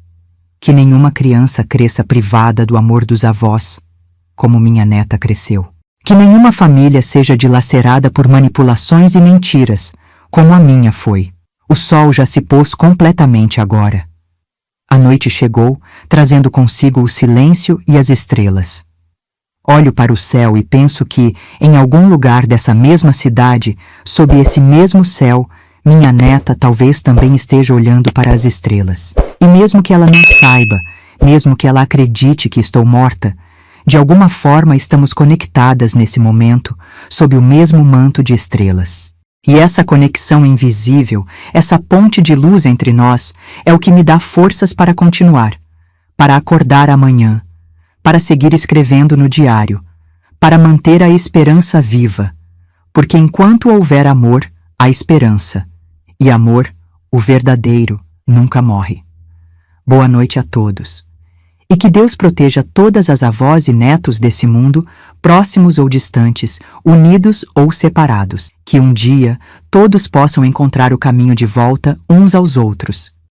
Que nenhuma criança cresça privada do amor dos avós, como minha neta cresceu. Que nenhuma família seja dilacerada por manipulações e mentiras, como a minha foi. O sol já se pôs completamente agora. A noite chegou, trazendo consigo o silêncio e as estrelas. Olho para o céu e penso que, em algum lugar dessa mesma cidade, sob esse mesmo céu, minha neta talvez também esteja olhando para as estrelas. E mesmo que ela não saiba, mesmo que ela acredite que estou morta, de alguma forma estamos conectadas nesse momento, sob o mesmo manto de estrelas. E essa conexão invisível, essa ponte de luz entre nós, é o que me dá forças para continuar, para acordar amanhã, para seguir escrevendo no diário, para manter a esperança viva, porque enquanto houver amor, há esperança, e amor, o verdadeiro, nunca morre. Boa noite a todos. E que Deus proteja todas as avós e netos desse mundo, próximos ou distantes, unidos ou separados. Que um dia todos possam encontrar o caminho de volta uns aos outros.